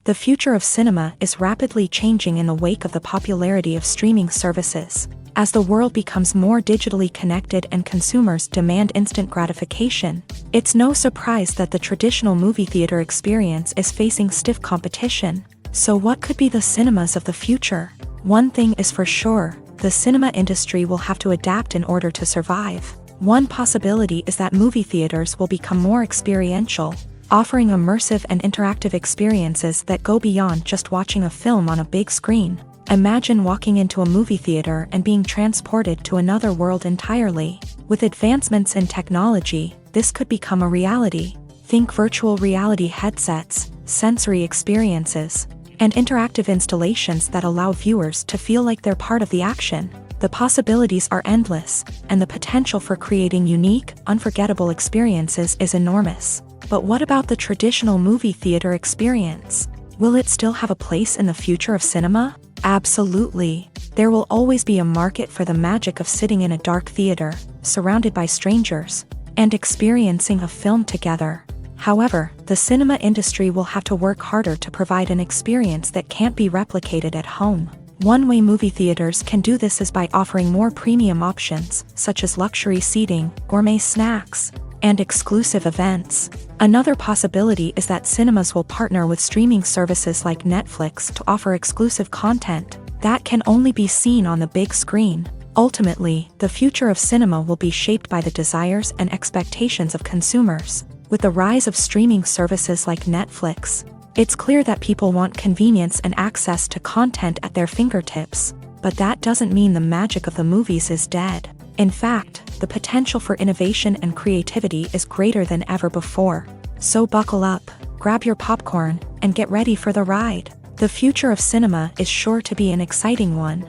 The future of cinema is rapidly changing in the wake of the popularity of streaming services. As the world becomes more digitally connected and consumers demand instant gratification, it's no surprise that the traditional movie theater experience is facing stiff competition. So what could be the cinemas of the future? One thing is for sure, the cinema industry will have to adapt in order to survive. One possibility is that movie theaters will become more experiential, offering immersive and interactive experiences that go beyond just watching a film on a big screen. Imagine walking into a movie theater and being transported to another world entirely. With advancements in technology, this could become a reality. Think virtual reality headsets, sensory experiences, and interactive installations that allow viewers to feel like they're part of the action. The possibilities are endless, and the potential for creating unique, unforgettable experiences is enormous. But what about the traditional movie theater experience? Will it still have a place in the future of cinema? Absolutely. There will always be a market for the magic of sitting in a dark theater, surrounded by strangers, and experiencing a film together. However, the cinema industry will have to work harder to provide an experience that can't be replicated at home. One way movie theaters can do this is by offering more premium options, such as luxury seating, gourmet snacks, and exclusive events. Another possibility is that cinemas will partner with streaming services like Netflix to offer exclusive content that can only be seen on the big screen. Ultimately, the future of cinema will be shaped by the desires and expectations of consumers. With the rise of streaming services like Netflix, it's clear that people want convenience and access to content at their fingertips. But that doesn't mean the magic of the movies is dead. In fact, the potential for innovation and creativity is greater than ever before. So buckle up, grab your popcorn, and get ready for the ride. The future of cinema is sure to be an exciting one.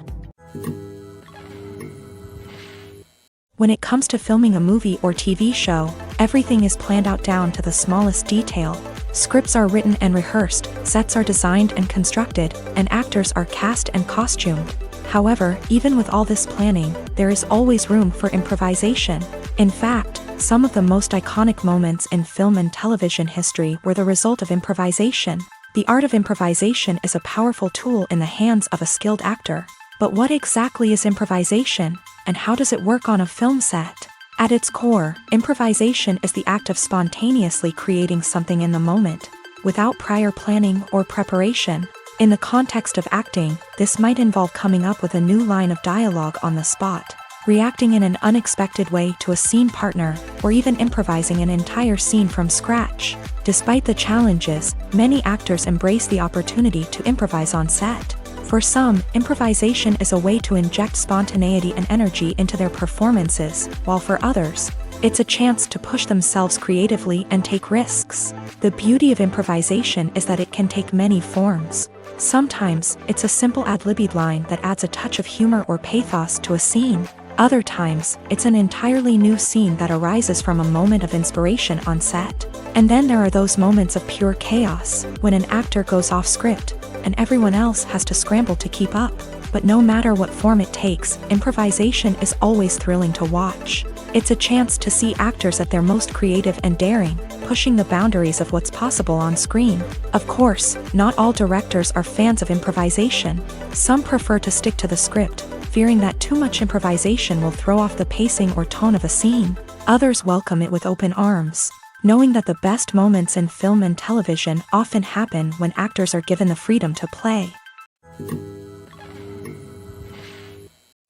When it comes to filming a movie or TV show, everything is planned out down to the smallest detail. Scripts are written and rehearsed, sets are designed and constructed, and actors are cast and costumed. However, even with all this planning, there is always room for improvisation. In fact, some of the most iconic moments in film and television history were the result of improvisation. The art of improvisation is a powerful tool in the hands of a skilled actor. But what exactly is improvisation, and how does it work on a film set? At its core, improvisation is the act of spontaneously creating something in the moment, without prior planning or preparation. In the context of acting, this might involve coming up with a new line of dialogue on the spot, reacting in an unexpected way to a scene partner, or even improvising an entire scene from scratch. Despite the challenges, many actors embrace the opportunity to improvise on set. For some, improvisation is a way to inject spontaneity and energy into their performances, while for others, it's a chance to push themselves creatively and take risks. The beauty of improvisation is that it can take many forms. Sometimes, it's a simple ad-libbed line that adds a touch of humor or pathos to a scene. Other times, it's an entirely new scene that arises from a moment of inspiration on set. And then there are those moments of pure chaos, when an actor goes off script, and everyone else has to scramble to keep up. But no matter what form it takes, improvisation is always thrilling to watch. It's a chance to see actors at their most creative and daring, pushing the boundaries of what's possible on screen. Of course, not all directors are fans of improvisation. Some prefer to stick to the script, fearing that too much improvisation will throw off the pacing or tone of a scene. Others welcome it with open arms, knowing that the best moments in film and television often happen when actors are given the freedom to play.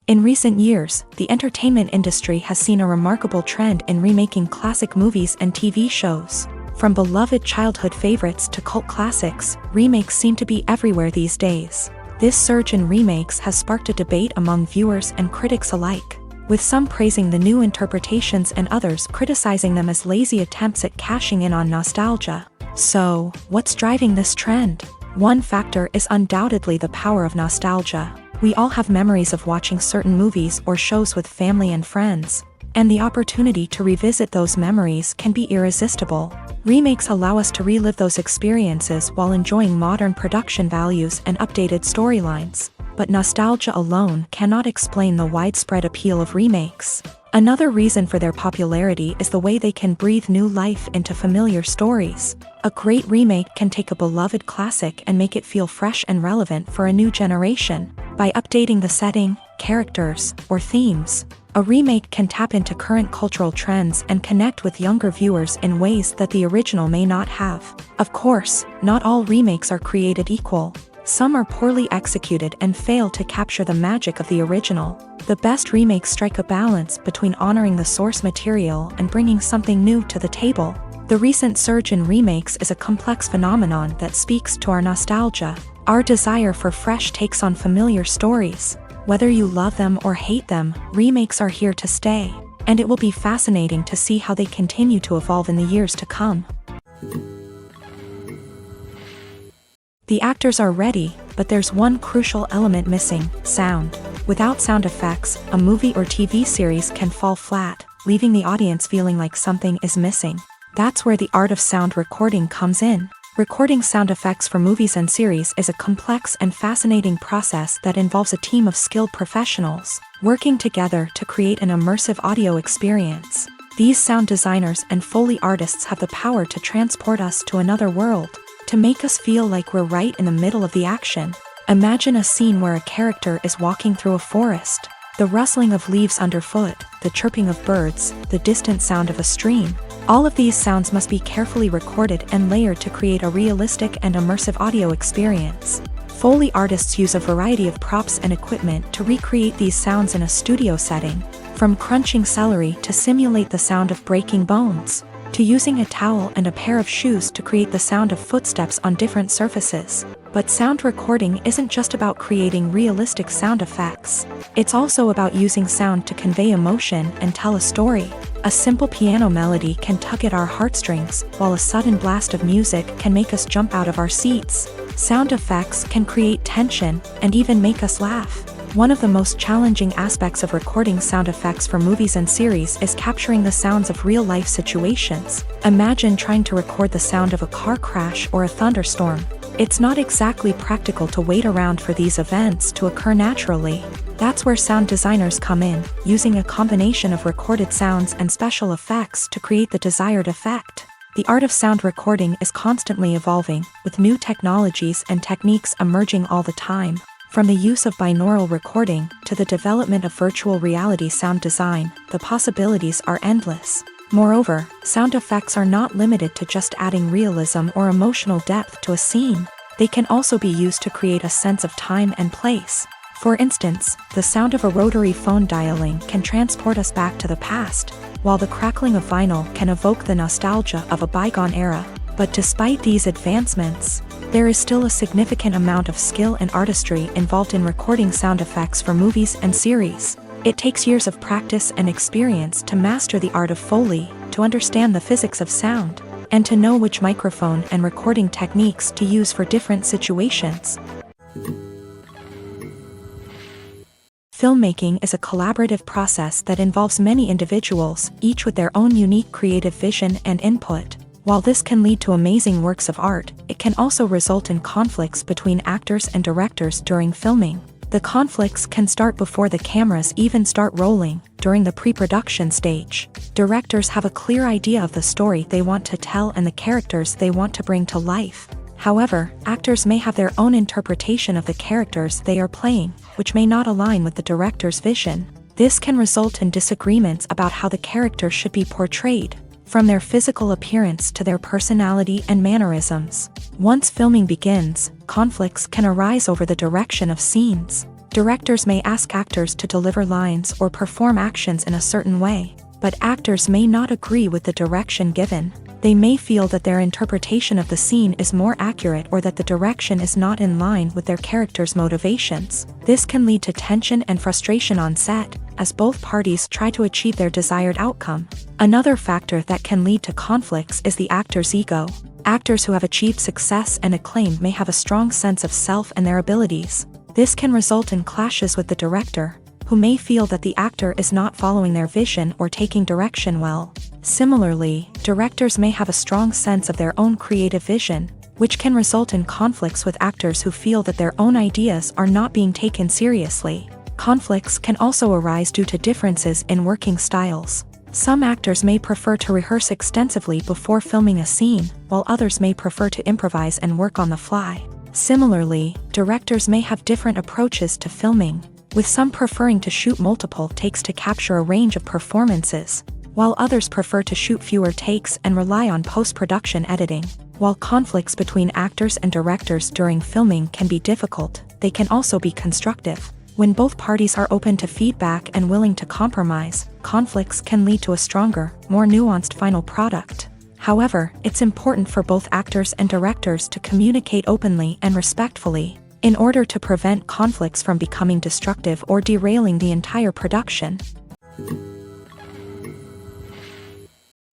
In recent years, the entertainment industry has seen a remarkable trend in remaking classic movies and TV shows. From beloved childhood favorites to cult classics, remakes seem to be everywhere these days. This surge in remakes has sparked a debate among viewers and critics alike, with some praising the new interpretations and others criticizing them as lazy attempts at cashing in on nostalgia. So, what's driving this trend? One factor is undoubtedly the power of nostalgia. We all have memories of watching certain movies or shows with family and friends, and the opportunity to revisit those memories can be irresistible. Remakes allow us to relive those experiences while enjoying modern production values and updated storylines. But nostalgia alone cannot explain the widespread appeal of remakes. Another reason for their popularity is the way they can breathe new life into familiar stories. A great remake can take a beloved classic and make it feel fresh and relevant for a new generation. By updating the setting, characters, or themes, a remake can tap into current cultural trends and connect with younger viewers in ways that the original may not have. Of course, not all remakes are created equal. Some are poorly executed and fail to capture the magic of the original. The best remakes strike a balance between honoring the source material and bringing something new to the table. The recent surge in remakes is a complex phenomenon that speaks to our nostalgia, our desire for fresh takes on familiar stories. Whether you love them or hate them, remakes are here to stay, and it will be fascinating to see how they continue to evolve in the years to come. The actors are ready, but there's one crucial element missing: sound. Without sound effects, a movie or TV series can fall flat, leaving the audience feeling like something is missing. That's where the art of sound recording comes in. Recording sound effects for movies and series is a complex and fascinating process that involves a team of skilled professionals working together to create an immersive audio experience. These sound designers and Foley artists have the power to transport us to another world, to make us feel like we're right in the middle of the action. Imagine a scene where a character is walking through a forest. The rustling of leaves underfoot, the chirping of birds, the distant sound of a stream. All of these sounds must be carefully recorded and layered to create a realistic and immersive audio experience. Foley artists use a variety of props and equipment to recreate these sounds in a studio setting, from crunching celery to simulate the sound of breaking bones, to using a towel and a pair of shoes to create the sound of footsteps on different surfaces. But sound recording isn't just about creating realistic sound effects. It's also about using sound to convey emotion and tell a story. A simple piano melody can tug at our heartstrings, while a sudden blast of music can make us jump out of our seats. Sound effects can create tension and even make us laugh. One of the most challenging aspects of recording sound effects for movies and series is capturing the sounds of real-life situations. Imagine trying to record the sound of a car crash or a thunderstorm. It's not exactly practical to wait around for these events to occur naturally. That's where sound designers come in, using a combination of recorded sounds and special effects to create the desired effect. The art of sound recording is constantly evolving, with new technologies and techniques emerging all the time. From the use of binaural recording to the development of virtual reality sound design, the possibilities are endless. Moreover, sound effects are not limited to just adding realism or emotional depth to a scene. They can also be used to create a sense of time and place. For instance, the sound of a rotary phone dialing can transport us back to the past, while the crackling of vinyl can evoke the nostalgia of a bygone era. But despite these advancements, there is still a significant amount of skill and artistry involved in recording sound effects for movies and series. It takes years of practice and experience to master the art of Foley, to understand the physics of sound, and to know which microphone and recording techniques to use for different situations. Filmmaking is a collaborative process that involves many individuals, each with their own unique creative vision and input. While this can lead to amazing works of art, it can also result in conflicts between actors and directors during filming. The conflicts can start before the cameras even start rolling, during the pre-production stage. Directors have a clear idea of the story they want to tell and the characters they want to bring to life. However, actors may have their own interpretation of the characters they are playing, which may not align with the director's vision. This can result in disagreements about how the character should be portrayed, from their physical appearance to their personality and mannerisms. Once filming begins, conflicts can arise over the direction of scenes. Directors may ask actors to deliver lines or perform actions in a certain way. but actors may not agree with the direction given. They may feel that their interpretation of the scene is more accurate or that the direction is not in line with their character's motivations. This can lead to tension and frustration on set, as both parties try to achieve their desired outcome. Another factor that can lead to conflicts is the actor's ego. Actors who have achieved success and acclaim may have a strong sense of self and their abilities. This can result in clashes with the director, who may feel that the actor is not following their vision or taking direction well. Similarly, directors may have a strong sense of their own creative vision, which can result in conflicts with actors who feel that their own ideas are not being taken seriously. Conflicts can also arise due to differences in working styles. Some actors may prefer to rehearse extensively before filming a scene, while others may prefer to improvise and work on the fly. Similarly, directors may have different approaches to filming, with some preferring to shoot multiple takes to capture a range of performances, while others prefer to shoot fewer takes and rely on post-production editing. While conflicts between actors and directors during filming can be difficult, they can also be constructive. When both parties are open to feedback and willing to compromise, conflicts can lead to a stronger, more nuanced final product. However, it's important for both actors and directors to communicate openly and respectfully, in order to prevent conflicts from becoming destructive or derailing the entire production.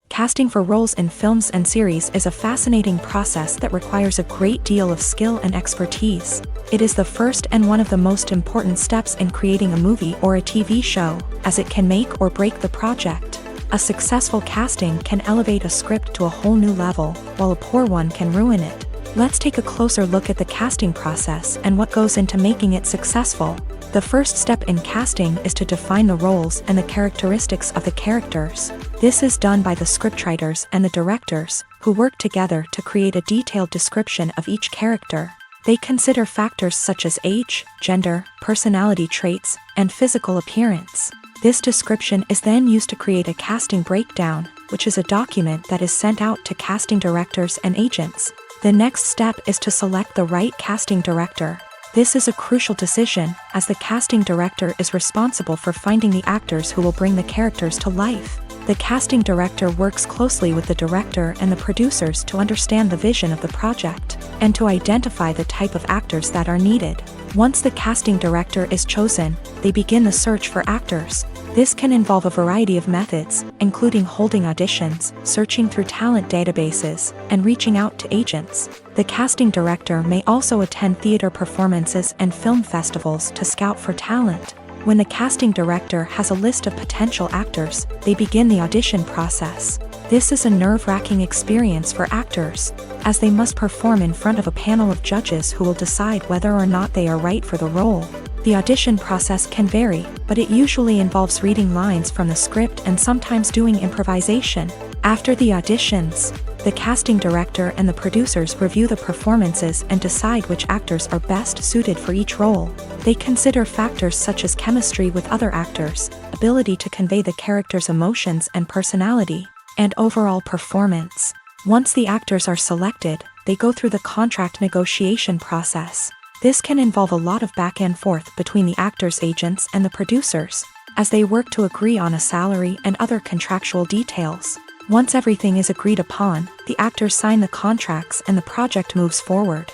Casting for roles in films and series is a fascinating process that requires a great deal of skill and expertise. It is the first and one of the most important steps in creating a movie or a TV show, as it can make or break the project. A successful casting can elevate a script to a whole new level, while a poor one can ruin it. Let's take a closer look at the casting process and what goes into making it successful. The first step in casting is to define the roles and the characteristics of the characters. This is done by the scriptwriters and the directors, who work together to create a detailed description of each character. They consider factors such as age, gender, personality traits, and physical appearance. This description is then used to create a casting breakdown, which is a document that is sent out to casting directors and agents. The next step is to select the right casting director. This is a crucial decision, as the casting director is responsible for finding the actors who will bring the characters to life. The casting director works closely with the director and the producers to understand the vision of the project, and to identify the type of actors that are needed. Once the casting director is chosen, they begin the search for actors. This can involve a variety of methods, including holding auditions, searching through talent databases, and reaching out to agents. The casting director may also attend theater performances and film festivals to scout for talent. When the casting director has a list of potential actors, they begin the audition process. This is a nerve-wracking experience for actors, as they must perform in front of a panel of judges who will decide whether or not they are right for the role. The audition process can vary, but it usually involves reading lines from the script and sometimes doing improvisation. After the auditions, the casting director and the producers review the performances and decide which actors are best suited for each role. They consider factors such as chemistry with other actors, ability to convey the character's emotions and personality, and overall performance. Once the actors are selected, they go through the contract negotiation process. This can involve a lot of back and forth between the actors' agents and the producers, as they work to agree on a salary and other contractual details. Once everything is agreed upon, the actors sign the contracts and the project moves forward.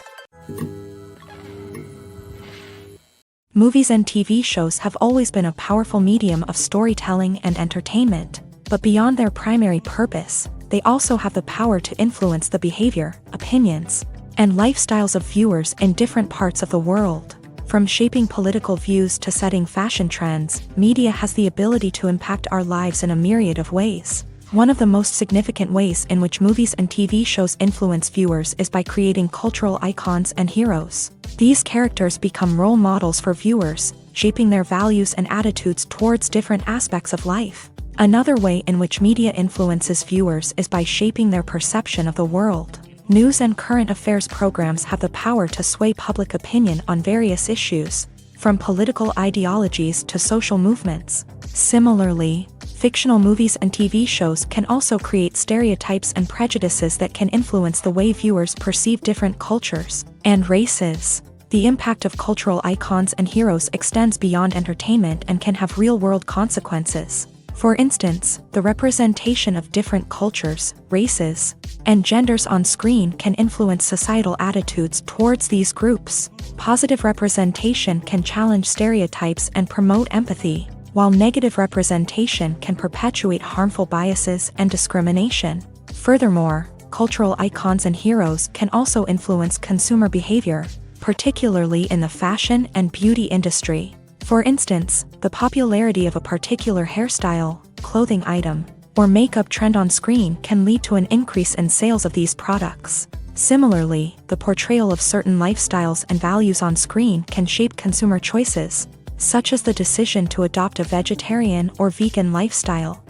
Movies and TV shows have always been a powerful medium of storytelling and entertainment, but beyond their primary purpose, they also have the power to influence the behavior, opinions, and lifestyles of viewers in different parts of the world. From shaping political views to setting fashion trends, media has the ability to impact our lives in a myriad of ways. One of the most significant ways in which movies and TV shows influence viewers is by creating cultural icons and heroes. These characters become role models for viewers, shaping their values and attitudes towards different aspects of life. Another way in which media influences viewers is by shaping their perception of the world. News and current affairs programs have the power to sway public opinion on various issues, from political ideologies to social movements. Similarly, fictional movies and TV shows can also create stereotypes and prejudices that can influence the way viewers perceive different cultures and races. The impact of cultural icons and heroes extends beyond entertainment and can have real-world consequences. For instance, the representation of different cultures, races, and genders on screen can influence societal attitudes towards these groups. Positive representation can challenge stereotypes and promote empathy, while negative representation can perpetuate harmful biases and discrimination. Furthermore, cultural icons and heroes can also influence consumer behavior, particularly in the fashion and beauty industry. For instance, the popularity of a particular hairstyle, clothing item, or makeup trend on screen can lead to an increase in sales of these products. Similarly, the portrayal of certain lifestyles and values on screen can shape consumer choices, such as the decision to adopt a vegetarian or vegan lifestyle.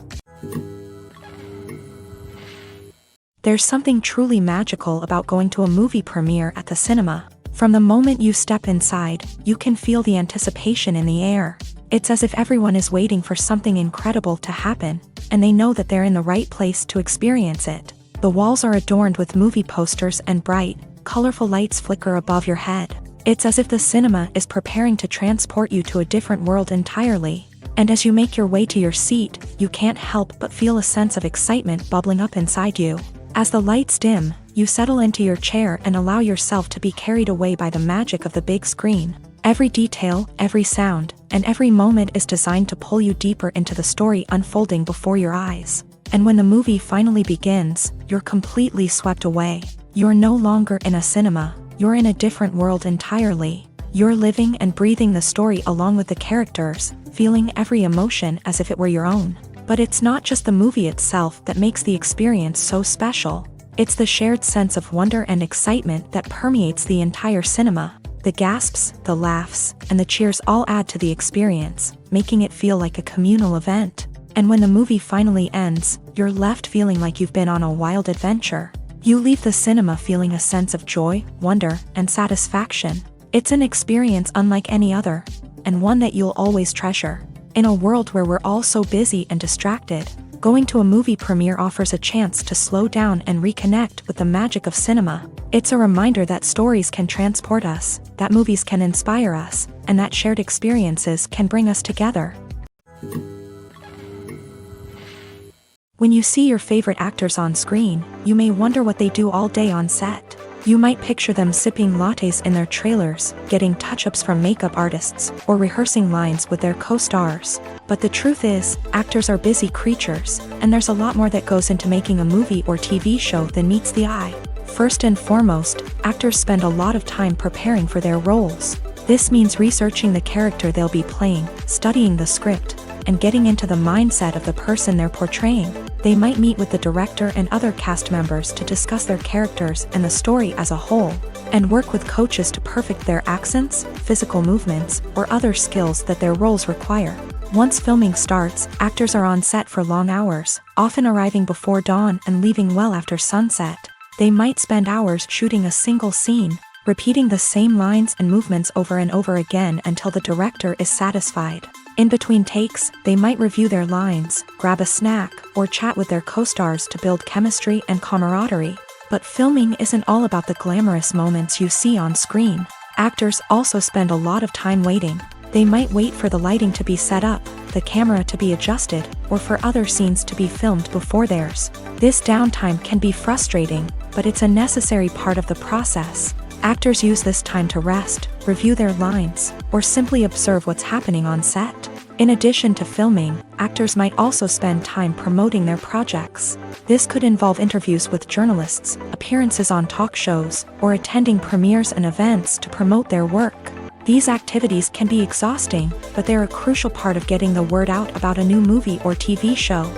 There's something truly magical about going to a movie premiere at the cinema. From the moment you step inside, you can feel the anticipation in the air. It's as if everyone is waiting for something incredible to happen, and they know that they're in the right place to experience it. The walls are adorned with movie posters and bright, colorful lights flicker above your head. It's as if the cinema is preparing to transport you to a different world entirely. And as you make your way to your seat, you can't help but feel a sense of excitement bubbling up inside you. As the lights dim, you settle into your chair and allow yourself to be carried away by the magic of the big screen. Every detail, every sound, and every moment is designed to pull you deeper into the story unfolding before your eyes. And when the movie finally begins, you're completely swept away. You're no longer in a cinema, you're in a different world entirely. You're living and breathing the story along with the characters, feeling every emotion as if it were your own. But it's not just the movie itself that makes the experience so special. It's the shared sense of wonder and excitement that permeates the entire cinema. The gasps, the laughs, and the cheers all add to the experience, making it feel like a communal event. And when the movie finally ends, you're left feeling like you've been on a wild adventure. You leave the cinema feeling a sense of joy, wonder, and satisfaction. It's an experience unlike any other, and one that you'll always treasure. In a world where we're all so busy and distracted, going to a movie premiere offers a chance to slow down and reconnect with the magic of cinema. It's a reminder that stories can transport us, that movies can inspire us, and that shared experiences can bring us together. When you see your favorite actors on screen, you may wonder what they do all day on set. You might picture them sipping lattes in their trailers, getting touch-ups from makeup artists, or rehearsing lines with their co-stars. But the truth is, actors are busy creatures, and there's a lot more that goes into making a movie or TV show than meets the eye. First and foremost, actors spend a lot of time preparing for their roles. This means researching the character they'll be playing, studying the script, and getting into the mindset of the person they're portraying. They might meet with the director and other cast members to discuss their characters and the story as a whole, and work with coaches to perfect their accents, physical movements, or other skills that their roles require. Once filming starts, actors are on set for long hours, often arriving before dawn and leaving well after sunset. They might spend hours shooting a single scene, repeating the same lines and movements over and over again until the director is satisfied. In between takes, they might review their lines, grab a snack, or chat with their co-stars to build chemistry and camaraderie. But filming isn't all about the glamorous moments you see on screen. Actors also spend a lot of time waiting. They might wait for the lighting to be set up, the camera to be adjusted, or for other scenes to be filmed before theirs. This downtime can be frustrating, but it's a necessary part of the process. Actors use this time to rest, review their lines, or simply observe what's happening on set. In addition to filming, actors might also spend time promoting their projects. This could involve interviews with journalists, appearances on talk shows, or attending premieres and events to promote their work. These activities can be exhausting, but they're a crucial part of getting the word out about a new movie or TV show.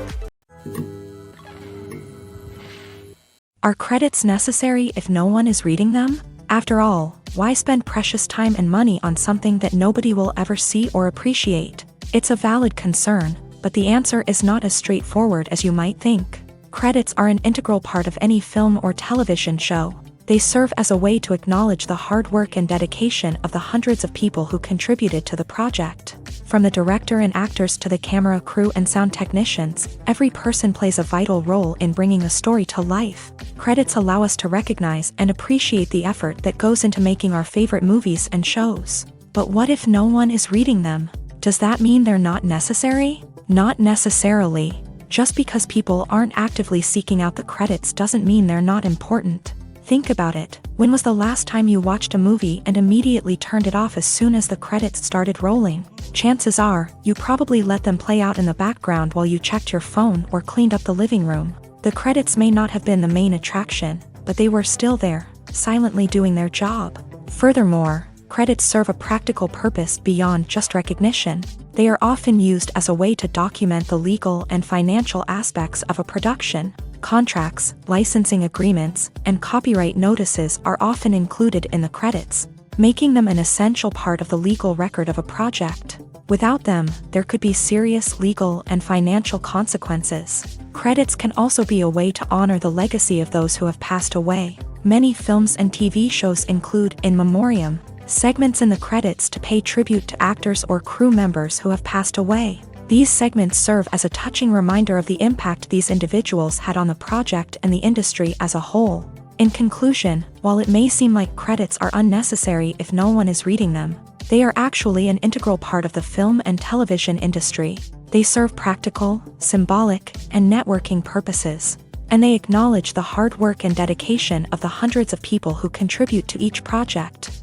Are credits necessary if no one is reading them? After all, why spend precious time and money on something that nobody will ever see or appreciate? It's a valid concern, but the answer is not as straightforward as you might think. Credits are an integral part of any film or television show. They serve as a way to acknowledge the hard work and dedication of the hundreds of people who contributed to the project. From the director and actors to the camera crew and sound technicians, every person plays a vital role in bringing a story to life. Credits allow us to recognize and appreciate the effort that goes into making our favorite movies and shows. But what if no one is reading them? Does that mean they're not necessary? Not necessarily. Just because people aren't actively seeking out the credits doesn't mean they're not important. Think about it. When was the last time you watched a movie and immediately turned it off as soon as the credits started rolling? Chances are, you probably let them play out in the background while you checked your phone or cleaned up the living room. The credits may not have been the main attraction, but they were still there, silently doing their job. Furthermore, credits serve a practical purpose beyond just recognition. They are often used as a way to document the legal and financial aspects of a production. Contracts, licensing agreements, and copyright notices are often included in the credits, making them an essential part of the legal record of a project. Without them, there could be serious legal and financial consequences. Credits can also be a way to honor the legacy of those who have passed away. Many films and TV shows include in memoriam segments in the credits to pay tribute to actors or crew members who have passed away. These segments serve as a touching reminder of the impact these individuals had on the project and the industry as a whole. In conclusion, while it may seem like credits are unnecessary if no one is reading them, they are actually an integral part of the film and television industry. They serve practical, symbolic, and networking purposes, and they acknowledge the hard work and dedication of the hundreds of people who contribute to each project.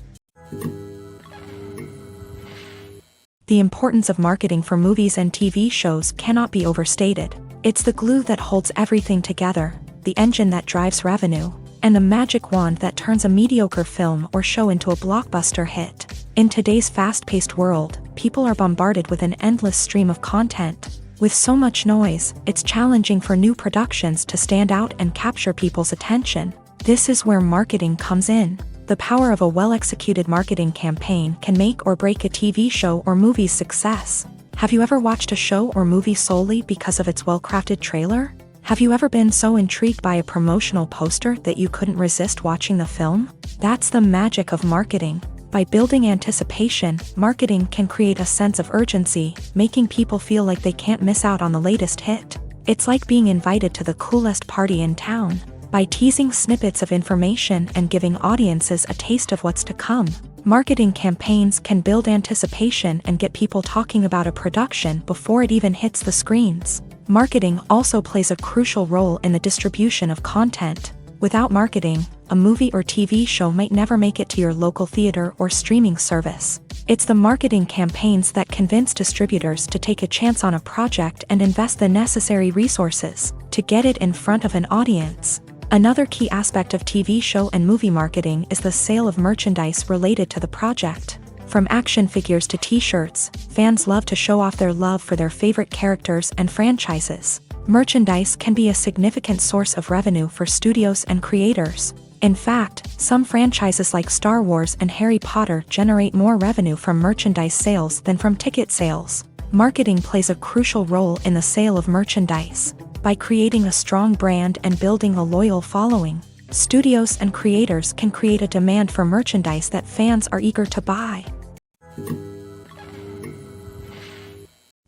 The importance of marketing for movies and TV shows cannot be overstated. It's the glue that holds everything together, the engine that drives revenue, and the magic wand that turns a mediocre film or show into a blockbuster hit. In today's fast-paced world, people are bombarded with an endless stream of content. With so much noise, it's challenging for new productions to stand out and capture people's attention. This is where marketing comes in. The power of a well-executed marketing campaign can make or break a TV show or movie's success. Have you ever watched a show or movie solely because of its well-crafted trailer? Have you ever been so intrigued by a promotional poster that you couldn't resist watching the film? That's the magic of marketing. By building anticipation, marketing can create a sense of urgency, making people feel like they can't miss out on the latest hit. It's like being invited to the coolest party in town. By teasing snippets of information and giving audiences a taste of what's to come, marketing campaigns can build anticipation and get people talking about a production before it even hits the screens. Marketing also plays a crucial role in the distribution of content. Without marketing, a movie or TV show might never make it to your local theater or streaming service. It's the marketing campaigns that convince distributors to take a chance on a project and invest the necessary resources to get it in front of an audience. Another key aspect of TV show and movie marketing is the sale of merchandise related to the project. From action figures to t-shirts, fans love to show off their love for their favorite characters and franchises. Merchandise can be a significant source of revenue for studios and creators. In fact, some franchises like Star Wars and Harry Potter generate more revenue from merchandise sales than from ticket sales. Marketing plays a crucial role in the sale of merchandise. By creating a strong brand and building a loyal following, studios and creators can create a demand for merchandise that fans are eager to buy.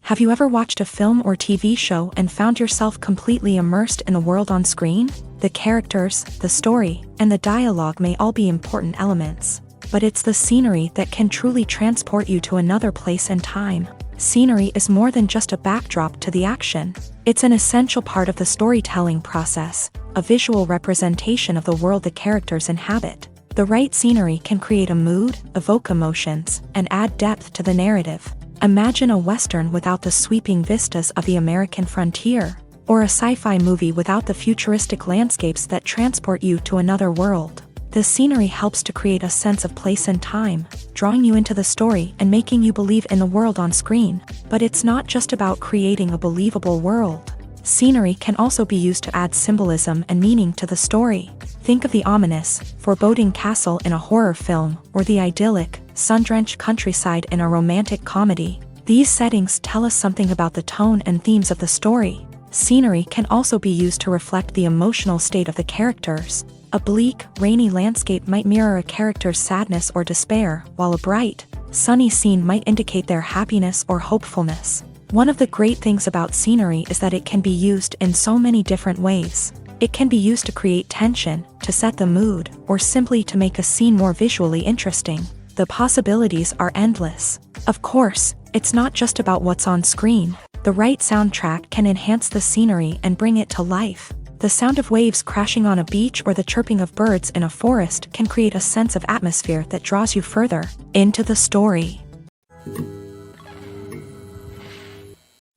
Have you ever watched a film or TV show and found yourself completely immersed in the world on screen? The characters, the story, and the dialogue may all be important elements, but it's the scenery that can truly transport you to another place and time. Scenery is more than just a backdrop to the action. It's an essential part of the storytelling process, a visual representation of the world the characters inhabit. The right scenery can create a mood, evoke emotions, and add depth to the narrative. Imagine a Western without the sweeping vistas of the American frontier, or a sci-fi movie without the futuristic landscapes that transport you to another world. The scenery helps to create a sense of place and time, drawing you into the story and making you believe in the world on screen. But it's not just about creating a believable world. Scenery can also be used to add symbolism and meaning to the story. Think of the ominous, foreboding castle in a horror film, or the idyllic, sun-drenched countryside in a romantic comedy. These settings tell us something about the tone and themes of the story. Scenery can also be used to reflect the emotional state of the characters. A bleak, rainy landscape might mirror a character's sadness or despair, while a bright, sunny scene might indicate their happiness or hopefulness. One of the great things about scenery is that it can be used in so many different ways. It can be used to create tension, to set the mood, or simply to make a scene more visually interesting. The possibilities are endless. Of course, it's not just about what's on screen. The right soundtrack can enhance the scenery and bring it to life. The sound of waves crashing on a beach or the chirping of birds in a forest can create a sense of atmosphere that draws you further into the story.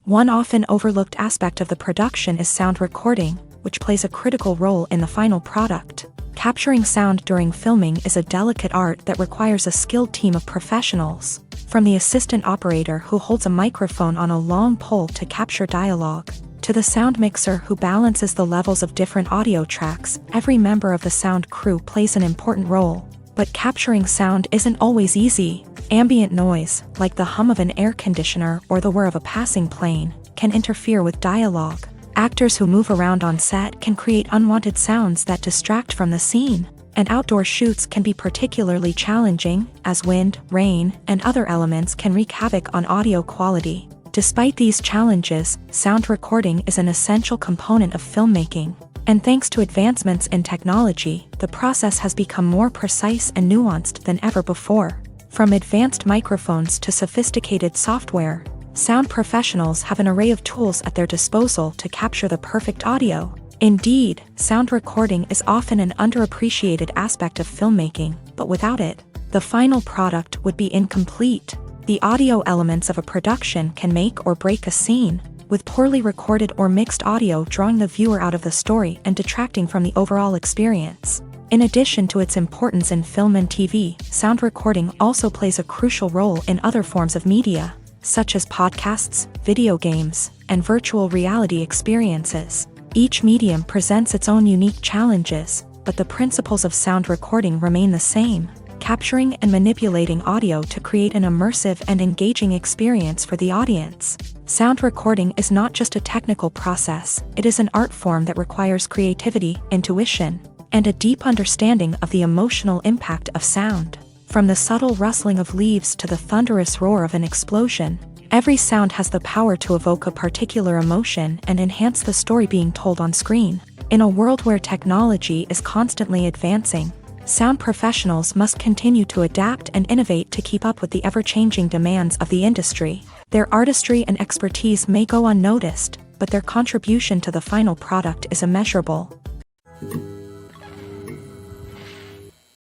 One often overlooked aspect of the production is sound recording, which plays a critical role in the final product. Capturing sound during filming is a delicate art that requires a skilled team of professionals. From the assistant operator who holds a microphone on a long pole to capture dialogue, to the sound mixer who balances the levels of different audio tracks, every member of the sound crew plays an important role. But capturing sound isn't always easy. Ambient noise, like the hum of an air conditioner or the whir of a passing plane, can interfere with dialogue. Actors who move around on set can create unwanted sounds that distract from the scene. And outdoor shoots can be particularly challenging, as wind, rain, and other elements can wreak havoc on audio quality. Despite these challenges, sound recording is an essential component of filmmaking. And thanks to advancements in technology, the process has become more precise and nuanced than ever before. From advanced microphones to sophisticated software, sound professionals have an array of tools at their disposal to capture the perfect audio. Indeed, sound recording is often an underappreciated aspect of filmmaking, but without it, the final product would be incomplete. The audio elements of a production can make or break a scene, with poorly recorded or mixed audio drawing the viewer out of the story and detracting from the overall experience. In addition to its importance in film and TV, sound recording also plays a crucial role in other forms of media, such as podcasts, video games, and virtual reality experiences. Each medium presents its own unique challenges, but the principles of sound recording remain the same, capturing and manipulating audio to create an immersive and engaging experience for the audience. Sound recording is not just a technical process, it is an art form that requires creativity, intuition, and a deep understanding of the emotional impact of sound. From the subtle rustling of leaves to the thunderous roar of an explosion, every sound has the power to evoke a particular emotion and enhance the story being told on screen. In a world where technology is constantly advancing, sound professionals must continue to adapt and innovate to keep up with the ever-changing demands of the industry. Their artistry and expertise may go unnoticed, but their contribution to the final product is immeasurable.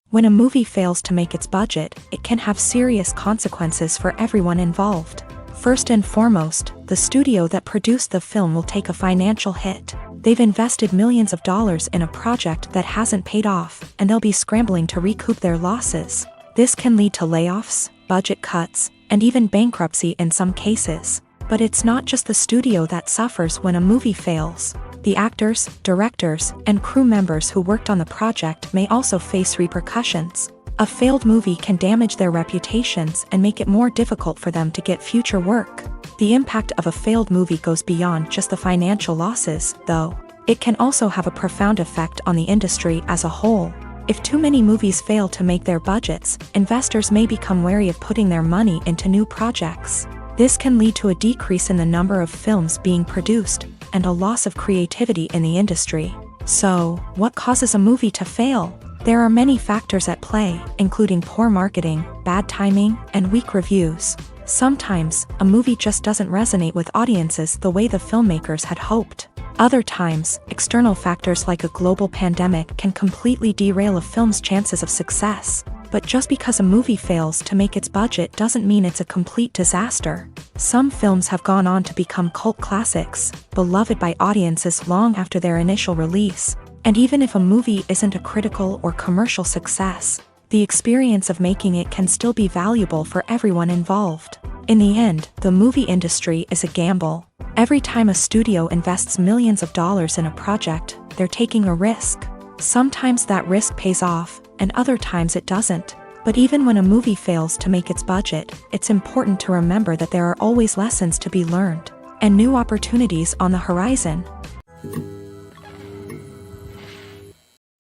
When a movie fails to make its budget, it can have serious consequences for everyone involved. First and foremost, the studio that produced the film will take a financial hit. They've invested millions of dollars in a project that hasn't paid off, and they'll be scrambling to recoup their losses. This can lead to layoffs, budget cuts, and even bankruptcy in some cases. But it's not just the studio that suffers when a movie fails. The actors, directors, and crew members who worked on the project may also face repercussions. A failed movie can damage their reputations and make it more difficult for them to get future work. The impact of a failed movie goes beyond just the financial losses, though. It can also have a profound effect on the industry as a whole. If too many movies fail to make their budgets, investors may become wary of putting their money into new projects. This can lead to a decrease in the number of films being produced, and a loss of creativity in the industry. So, what causes a movie to fail? There are many factors at play, including poor marketing, bad timing, and weak reviews. Sometimes, a movie just doesn't resonate with audiences the way the filmmakers had hoped. Other times, external factors like a global pandemic can completely derail a film's chances of success. But just because a movie fails to make its budget doesn't mean it's a complete disaster. Some films have gone on to become cult classics, beloved by audiences long after their initial release. And even if a movie isn't a critical or commercial success, the experience of making it can still be valuable for everyone involved. In the end, the movie industry is a gamble. Every time a studio invests millions of dollars in a project, they're taking a risk. Sometimes that risk pays off, and other times it doesn't. But even when a movie fails to make its budget, it's important to remember that there are always lessons to be learned, and new opportunities on the horizon.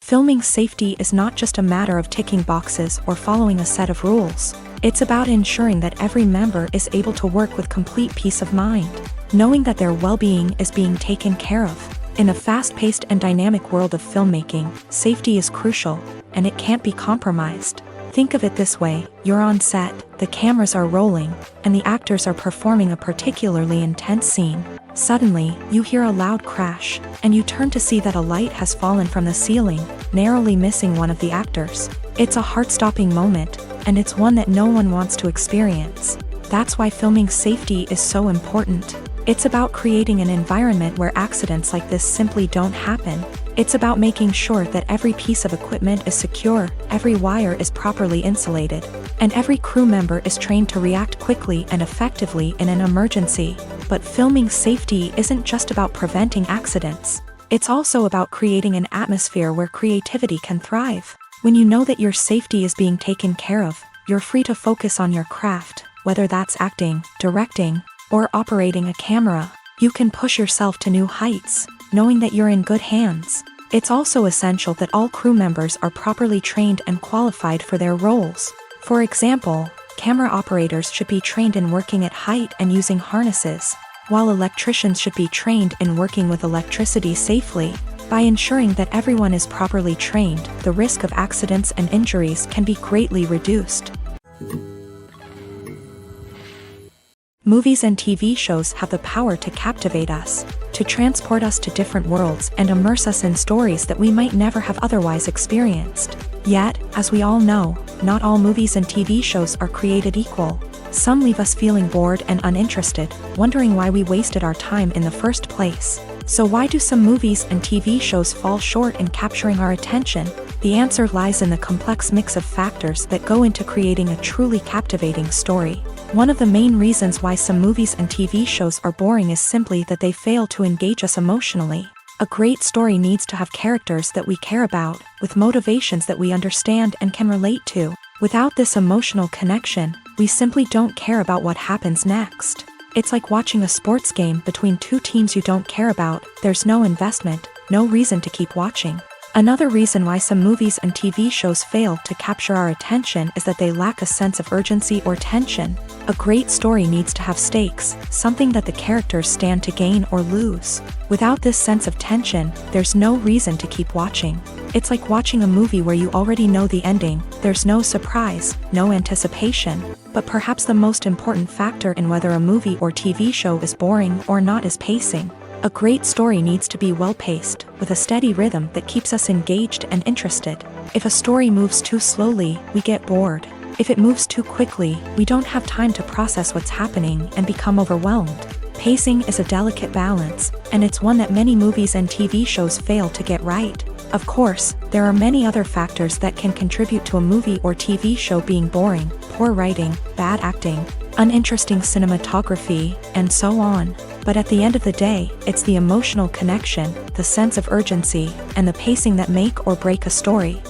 Filming safety is not just a matter of ticking boxes or following a set of rules. It's about ensuring that every member is able to work with complete peace of mind, knowing that their well-being is being taken care of. In a fast-paced and dynamic world of filmmaking, safety is crucial, and it can't be compromised. Think of it this way, you're on set, the cameras are rolling, and the actors are performing a particularly intense scene. Suddenly, you hear a loud crash, and you turn to see that a light has fallen from the ceiling, narrowly missing one of the actors. It's a heart-stopping moment, and it's one that no one wants to experience. That's why filming safety is so important. It's about creating an environment where accidents like this simply don't happen. It's about making sure that every piece of equipment is secure, every wire is properly insulated, and every crew member is trained to react quickly and effectively in an emergency. But filming safety isn't just about preventing accidents. It's also about creating an atmosphere where creativity can thrive. When you know that your safety is being taken care of, you're free to focus on your craft, whether that's acting, directing, or operating a camera. You can push yourself to new heights, knowing that you're in good hands. It's also essential that all crew members are properly trained and qualified for their roles. For example, camera operators should be trained in working at height and using harnesses, while electricians should be trained in working with electricity safely. By ensuring that everyone is properly trained, the risk of accidents and injuries can be greatly reduced. Movies and TV shows have the power to captivate us, to transport us to different worlds and immerse us in stories that we might never have otherwise experienced. Yet, as we all know, not all movies and TV shows are created equal. Some leave us feeling bored and uninterested, wondering why we wasted our time in the first place. So why do some movies and TV shows fall short in capturing our attention? The answer lies in the complex mix of factors that go into creating a truly captivating story. One of the main reasons why some movies and TV shows are boring is simply that they fail to engage us emotionally. A great story needs to have characters that we care about, with motivations that we understand and can relate to. Without this emotional connection, we simply don't care about what happens next. It's like watching a sports game between two teams you don't care about. There's no investment, no reason to keep watching. Another reason why some movies and TV shows fail to capture our attention is that they lack a sense of urgency or tension. A great story needs to have stakes, something that the characters stand to gain or lose. Without this sense of tension, there's no reason to keep watching. It's like watching a movie where you already know the ending. There's no surprise, no anticipation. But perhaps the most important factor in whether a movie or TV show is boring or not is pacing. A great story needs to be well-paced, with a steady rhythm that keeps us engaged and interested. If a story moves too slowly, we get bored. If it moves too quickly, we don't have time to process what's happening and become overwhelmed. Pacing is a delicate balance, and it's one that many movies and TV shows fail to get right. Of course, there are many other factors that can contribute to a movie or TV show being boring: poor writing, bad acting, uninteresting cinematography, and so on. But at the end of the day, it's the emotional connection, the sense of urgency, and the pacing that make or break a story.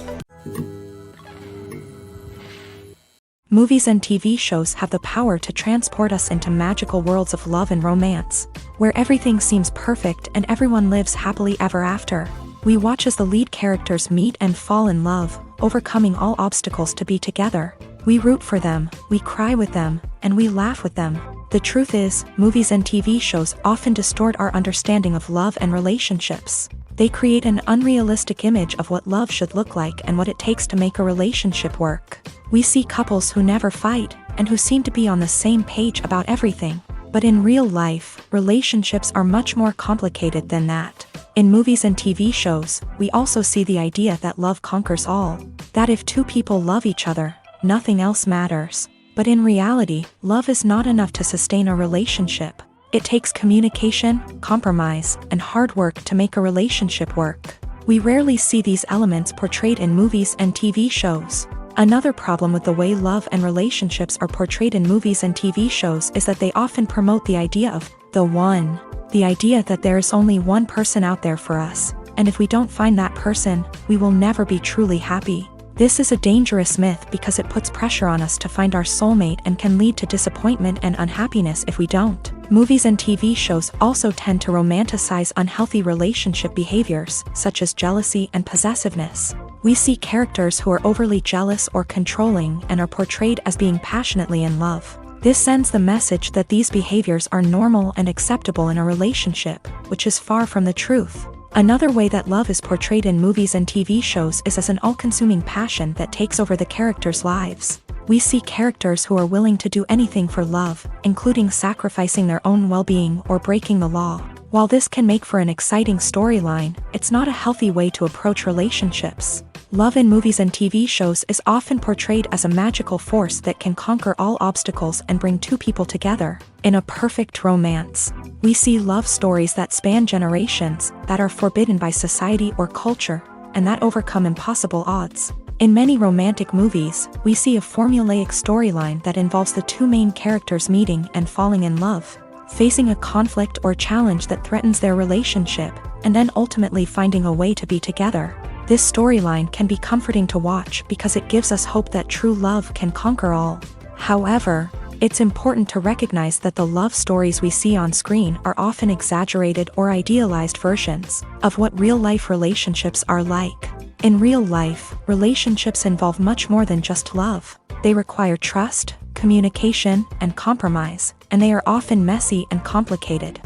Movies and TV shows have the power to transport us into magical worlds of love and romance, where everything seems perfect and everyone lives happily ever after. We watch as the lead characters meet and fall in love, overcoming all obstacles to be together. We root for them, we cry with them, and we laugh with them. The truth is, movies and TV shows often distort our understanding of love and relationships. They create an unrealistic image of what love should look like and what it takes to make a relationship work. We see couples who never fight, and who seem to be on the same page about everything. But in real life, relationships are much more complicated than that. In movies and TV shows, we also see the idea that love conquers all. That if two people love each other, nothing else matters. But in reality, love is not enough to sustain a relationship. It takes communication, compromise, and hard work to make a relationship work. We rarely see these elements portrayed in movies and TV shows. Another problem with the way love and relationships are portrayed in movies and TV shows is that they often promote the idea of the one. The idea that there is only one person out there for us, and if we don't find that person, we will never be truly happy. This is a dangerous myth because it puts pressure on us to find our soulmate and can lead to disappointment and unhappiness if we don't. Movies and TV shows also tend to romanticize unhealthy relationship behaviors, such as jealousy and possessiveness. We see characters who are overly jealous or controlling and are portrayed as being passionately in love. This sends the message that these behaviors are normal and acceptable in a relationship, which is far from the truth. Another way that love is portrayed in movies and TV shows is as an all-consuming passion that takes over the characters' lives. We see characters who are willing to do anything for love, including sacrificing their own well-being or breaking the law. While this can make for an exciting storyline, it's not a healthy way to approach relationships. Love in movies and TV shows is often portrayed as a magical force that can conquer all obstacles and bring two people together in a perfect romance. We see love stories that span generations, that are forbidden by society or culture, and that overcome impossible odds. In many romantic movies, we see a formulaic storyline that involves the two main characters meeting and falling in love, facing a conflict or challenge that threatens their relationship, and then ultimately finding a way to be together. This storyline can be comforting to watch because it gives us hope that true love can conquer all. However, it's important to recognize that the love stories we see on screen are often exaggerated or idealized versions of what real-life relationships are like. In real life, relationships involve much more than just love. They require trust, communication, and compromise, and they are often messy and complicated.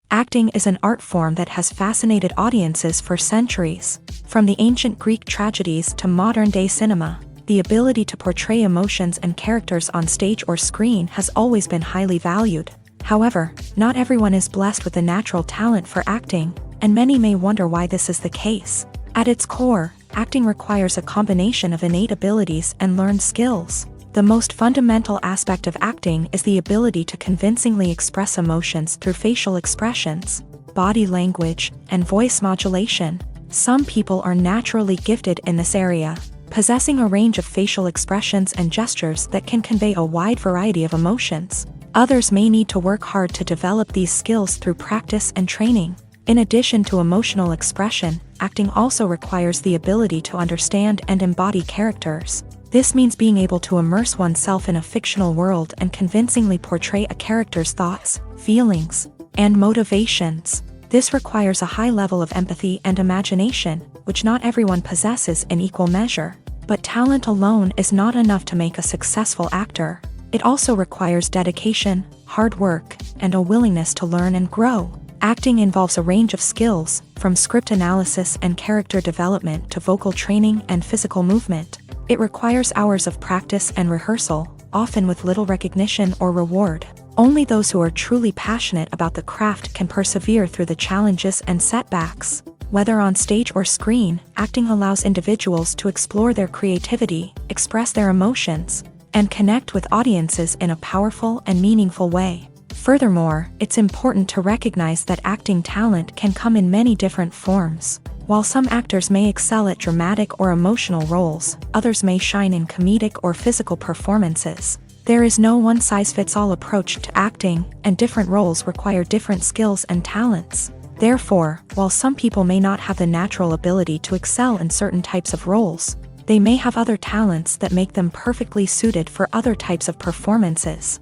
Acting is an art form that has fascinated audiences for centuries. From the ancient Greek tragedies to modern-day cinema, the ability to portray emotions and characters on stage or screen has always been highly valued. However, not everyone is blessed with a natural talent for acting, and many may wonder why this is the case. At its core, acting requires a combination of innate abilities and learned skills. The most fundamental aspect of acting is the ability to convincingly express emotions through facial expressions, body language, and voice modulation. Some people are naturally gifted in this area, possessing a range of facial expressions and gestures that can convey a wide variety of emotions. Others may need to work hard to develop these skills through practice and training. In addition to emotional expression, acting also requires the ability to understand and embody characters. This means being able to immerse oneself in a fictional world and convincingly portray a character's thoughts, feelings, and motivations. This requires a high level of empathy and imagination, which not everyone possesses in equal measure. But talent alone is not enough to make a successful actor. It also requires dedication, hard work, and a willingness to learn and grow. Acting involves a range of skills, from script analysis and character development to vocal training and physical movement. It requires hours of practice and rehearsal, often with little recognition or reward. Only those who are truly passionate about the craft can persevere through the challenges and setbacks. Whether on stage or screen, acting allows individuals to explore their creativity, express their emotions, and connect with audiences in a powerful and meaningful way. Furthermore, it's important to recognize that acting talent can come in many different forms. While some actors may excel at dramatic or emotional roles, others may shine in comedic or physical performances. There is no one-size-fits-all approach to acting, and different roles require different skills and talents. Therefore, while some people may not have the natural ability to excel in certain types of roles, they may have other talents that make them perfectly suited for other types of performances.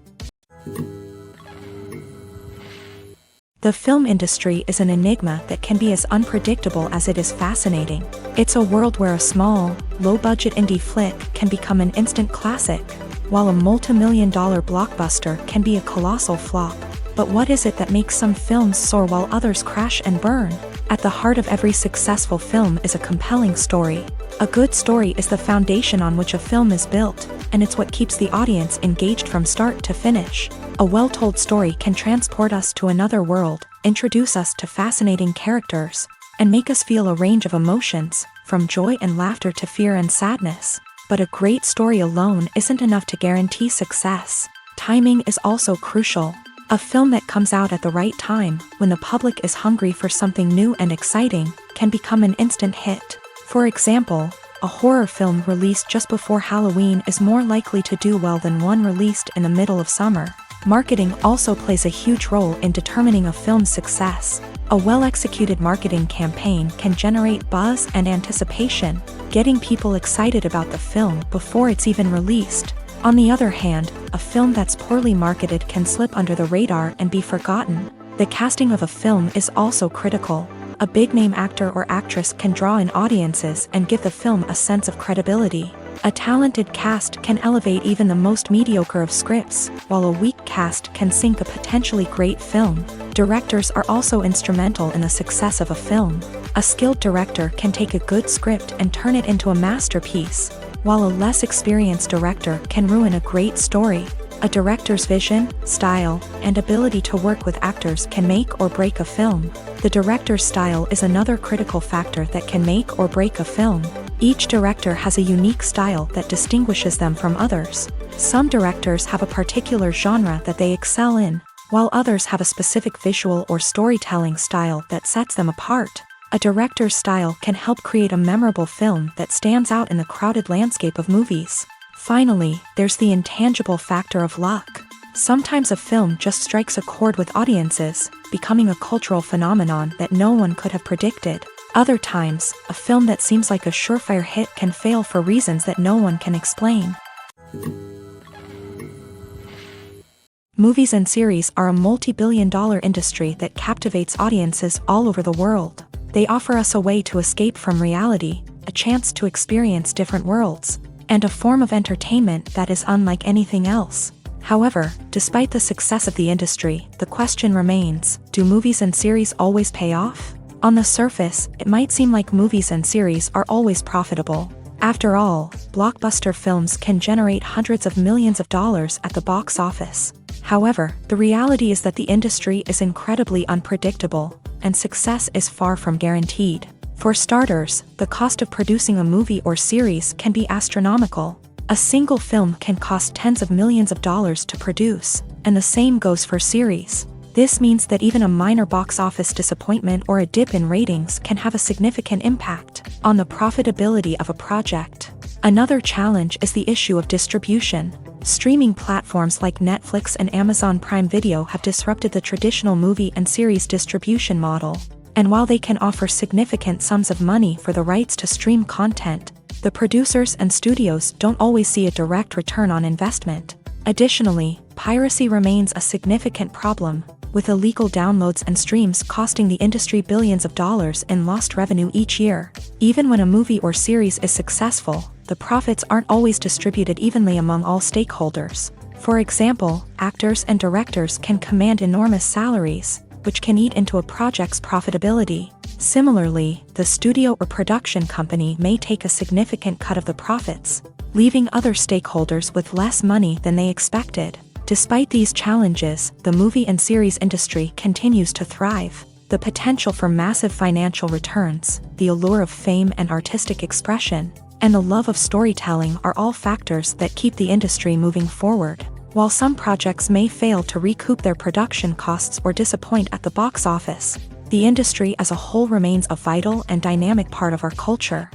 The film industry is an enigma that can be as unpredictable as it is fascinating. It's a world where a small, low-budget indie flick can become an instant classic, while a multi-million-dollar blockbuster can be a colossal flop. But what is it that makes some films soar while others crash and burn? At the heart of every successful film is a compelling story. A good story is the foundation on which a film is built, and it's what keeps the audience engaged from start to finish. A well-told story can transport us to another world, introduce us to fascinating characters, and make us feel a range of emotions, from joy and laughter to fear and sadness. But a great story alone isn't enough to guarantee success. Timing is also crucial. A film that comes out at the right time, when the public is hungry for something new and exciting, can become an instant hit. For example, a horror film released just before Halloween is more likely to do well than one released in the middle of summer. Marketing also plays a huge role in determining a film's success. A well-executed marketing campaign can generate buzz and anticipation, getting people excited about the film before it's even released. On the other hand, a film that's poorly marketed can slip under the radar and be forgotten. The casting of a film is also critical. A big-name actor or actress can draw in audiences and give the film a sense of credibility. A talented cast can elevate even the most mediocre of scripts, while a weak cast can sink a potentially great film. Directors are also instrumental in the success of a film. A skilled director can take a good script and turn it into a masterpiece, while a less experienced director can ruin a great story. A director's vision, style, and ability to work with actors can make or break a film. The director's style is another critical factor that can make or break a film. Each director has a unique style that distinguishes them from others. Some directors have a particular genre that they excel in, while others have a specific visual or storytelling style that sets them apart. A director's style can help create a memorable film that stands out in the crowded landscape of movies. Finally, there's the intangible factor of luck. Sometimes a film just strikes a chord with audiences, becoming a cultural phenomenon that no one could have predicted. Other times, a film that seems like a surefire hit can fail for reasons that no one can explain. Movies and series are a multi-billion-dollar industry that captivates audiences all over the world. They offer us a way to escape from reality, a chance to experience different worlds, and a form of entertainment that is unlike anything else. However, despite the success of the industry, the question remains, do movies and series always pay off? On the surface, it might seem like movies and series are always profitable. After all, blockbuster films can generate hundreds of millions of dollars at the box office. However, the reality is that the industry is incredibly unpredictable, and success is far from guaranteed. For starters, the cost of producing a movie or series can be astronomical. A single film can cost tens of millions of dollars to produce, and the same goes for series. This means that even a minor box office disappointment or a dip in ratings can have a significant impact on the profitability of a project. Another challenge is the issue of distribution. Streaming platforms like Netflix and Amazon Prime Video have disrupted the traditional movie and series distribution model. And while they can offer significant sums of money for the rights to stream content, the producers and studios don't always see a direct return on investment. Additionally, piracy remains a significant problem, with illegal downloads and streams costing the industry billions of dollars in lost revenue each year. Even when a movie or series is successful, the profits aren't always distributed evenly among all stakeholders. For example, actors and directors can command enormous salaries, which can eat into a project's profitability. Similarly, the studio or production company may take a significant cut of the profits, leaving other stakeholders with less money than they expected. Despite these challenges, the movie and series industry continues to thrive. The potential for massive financial returns, the allure of fame and artistic expression, and the love of storytelling are all factors that keep the industry moving forward. While some projects may fail to recoup their production costs or disappoint at the box office, the industry as a whole remains a vital and dynamic part of our culture.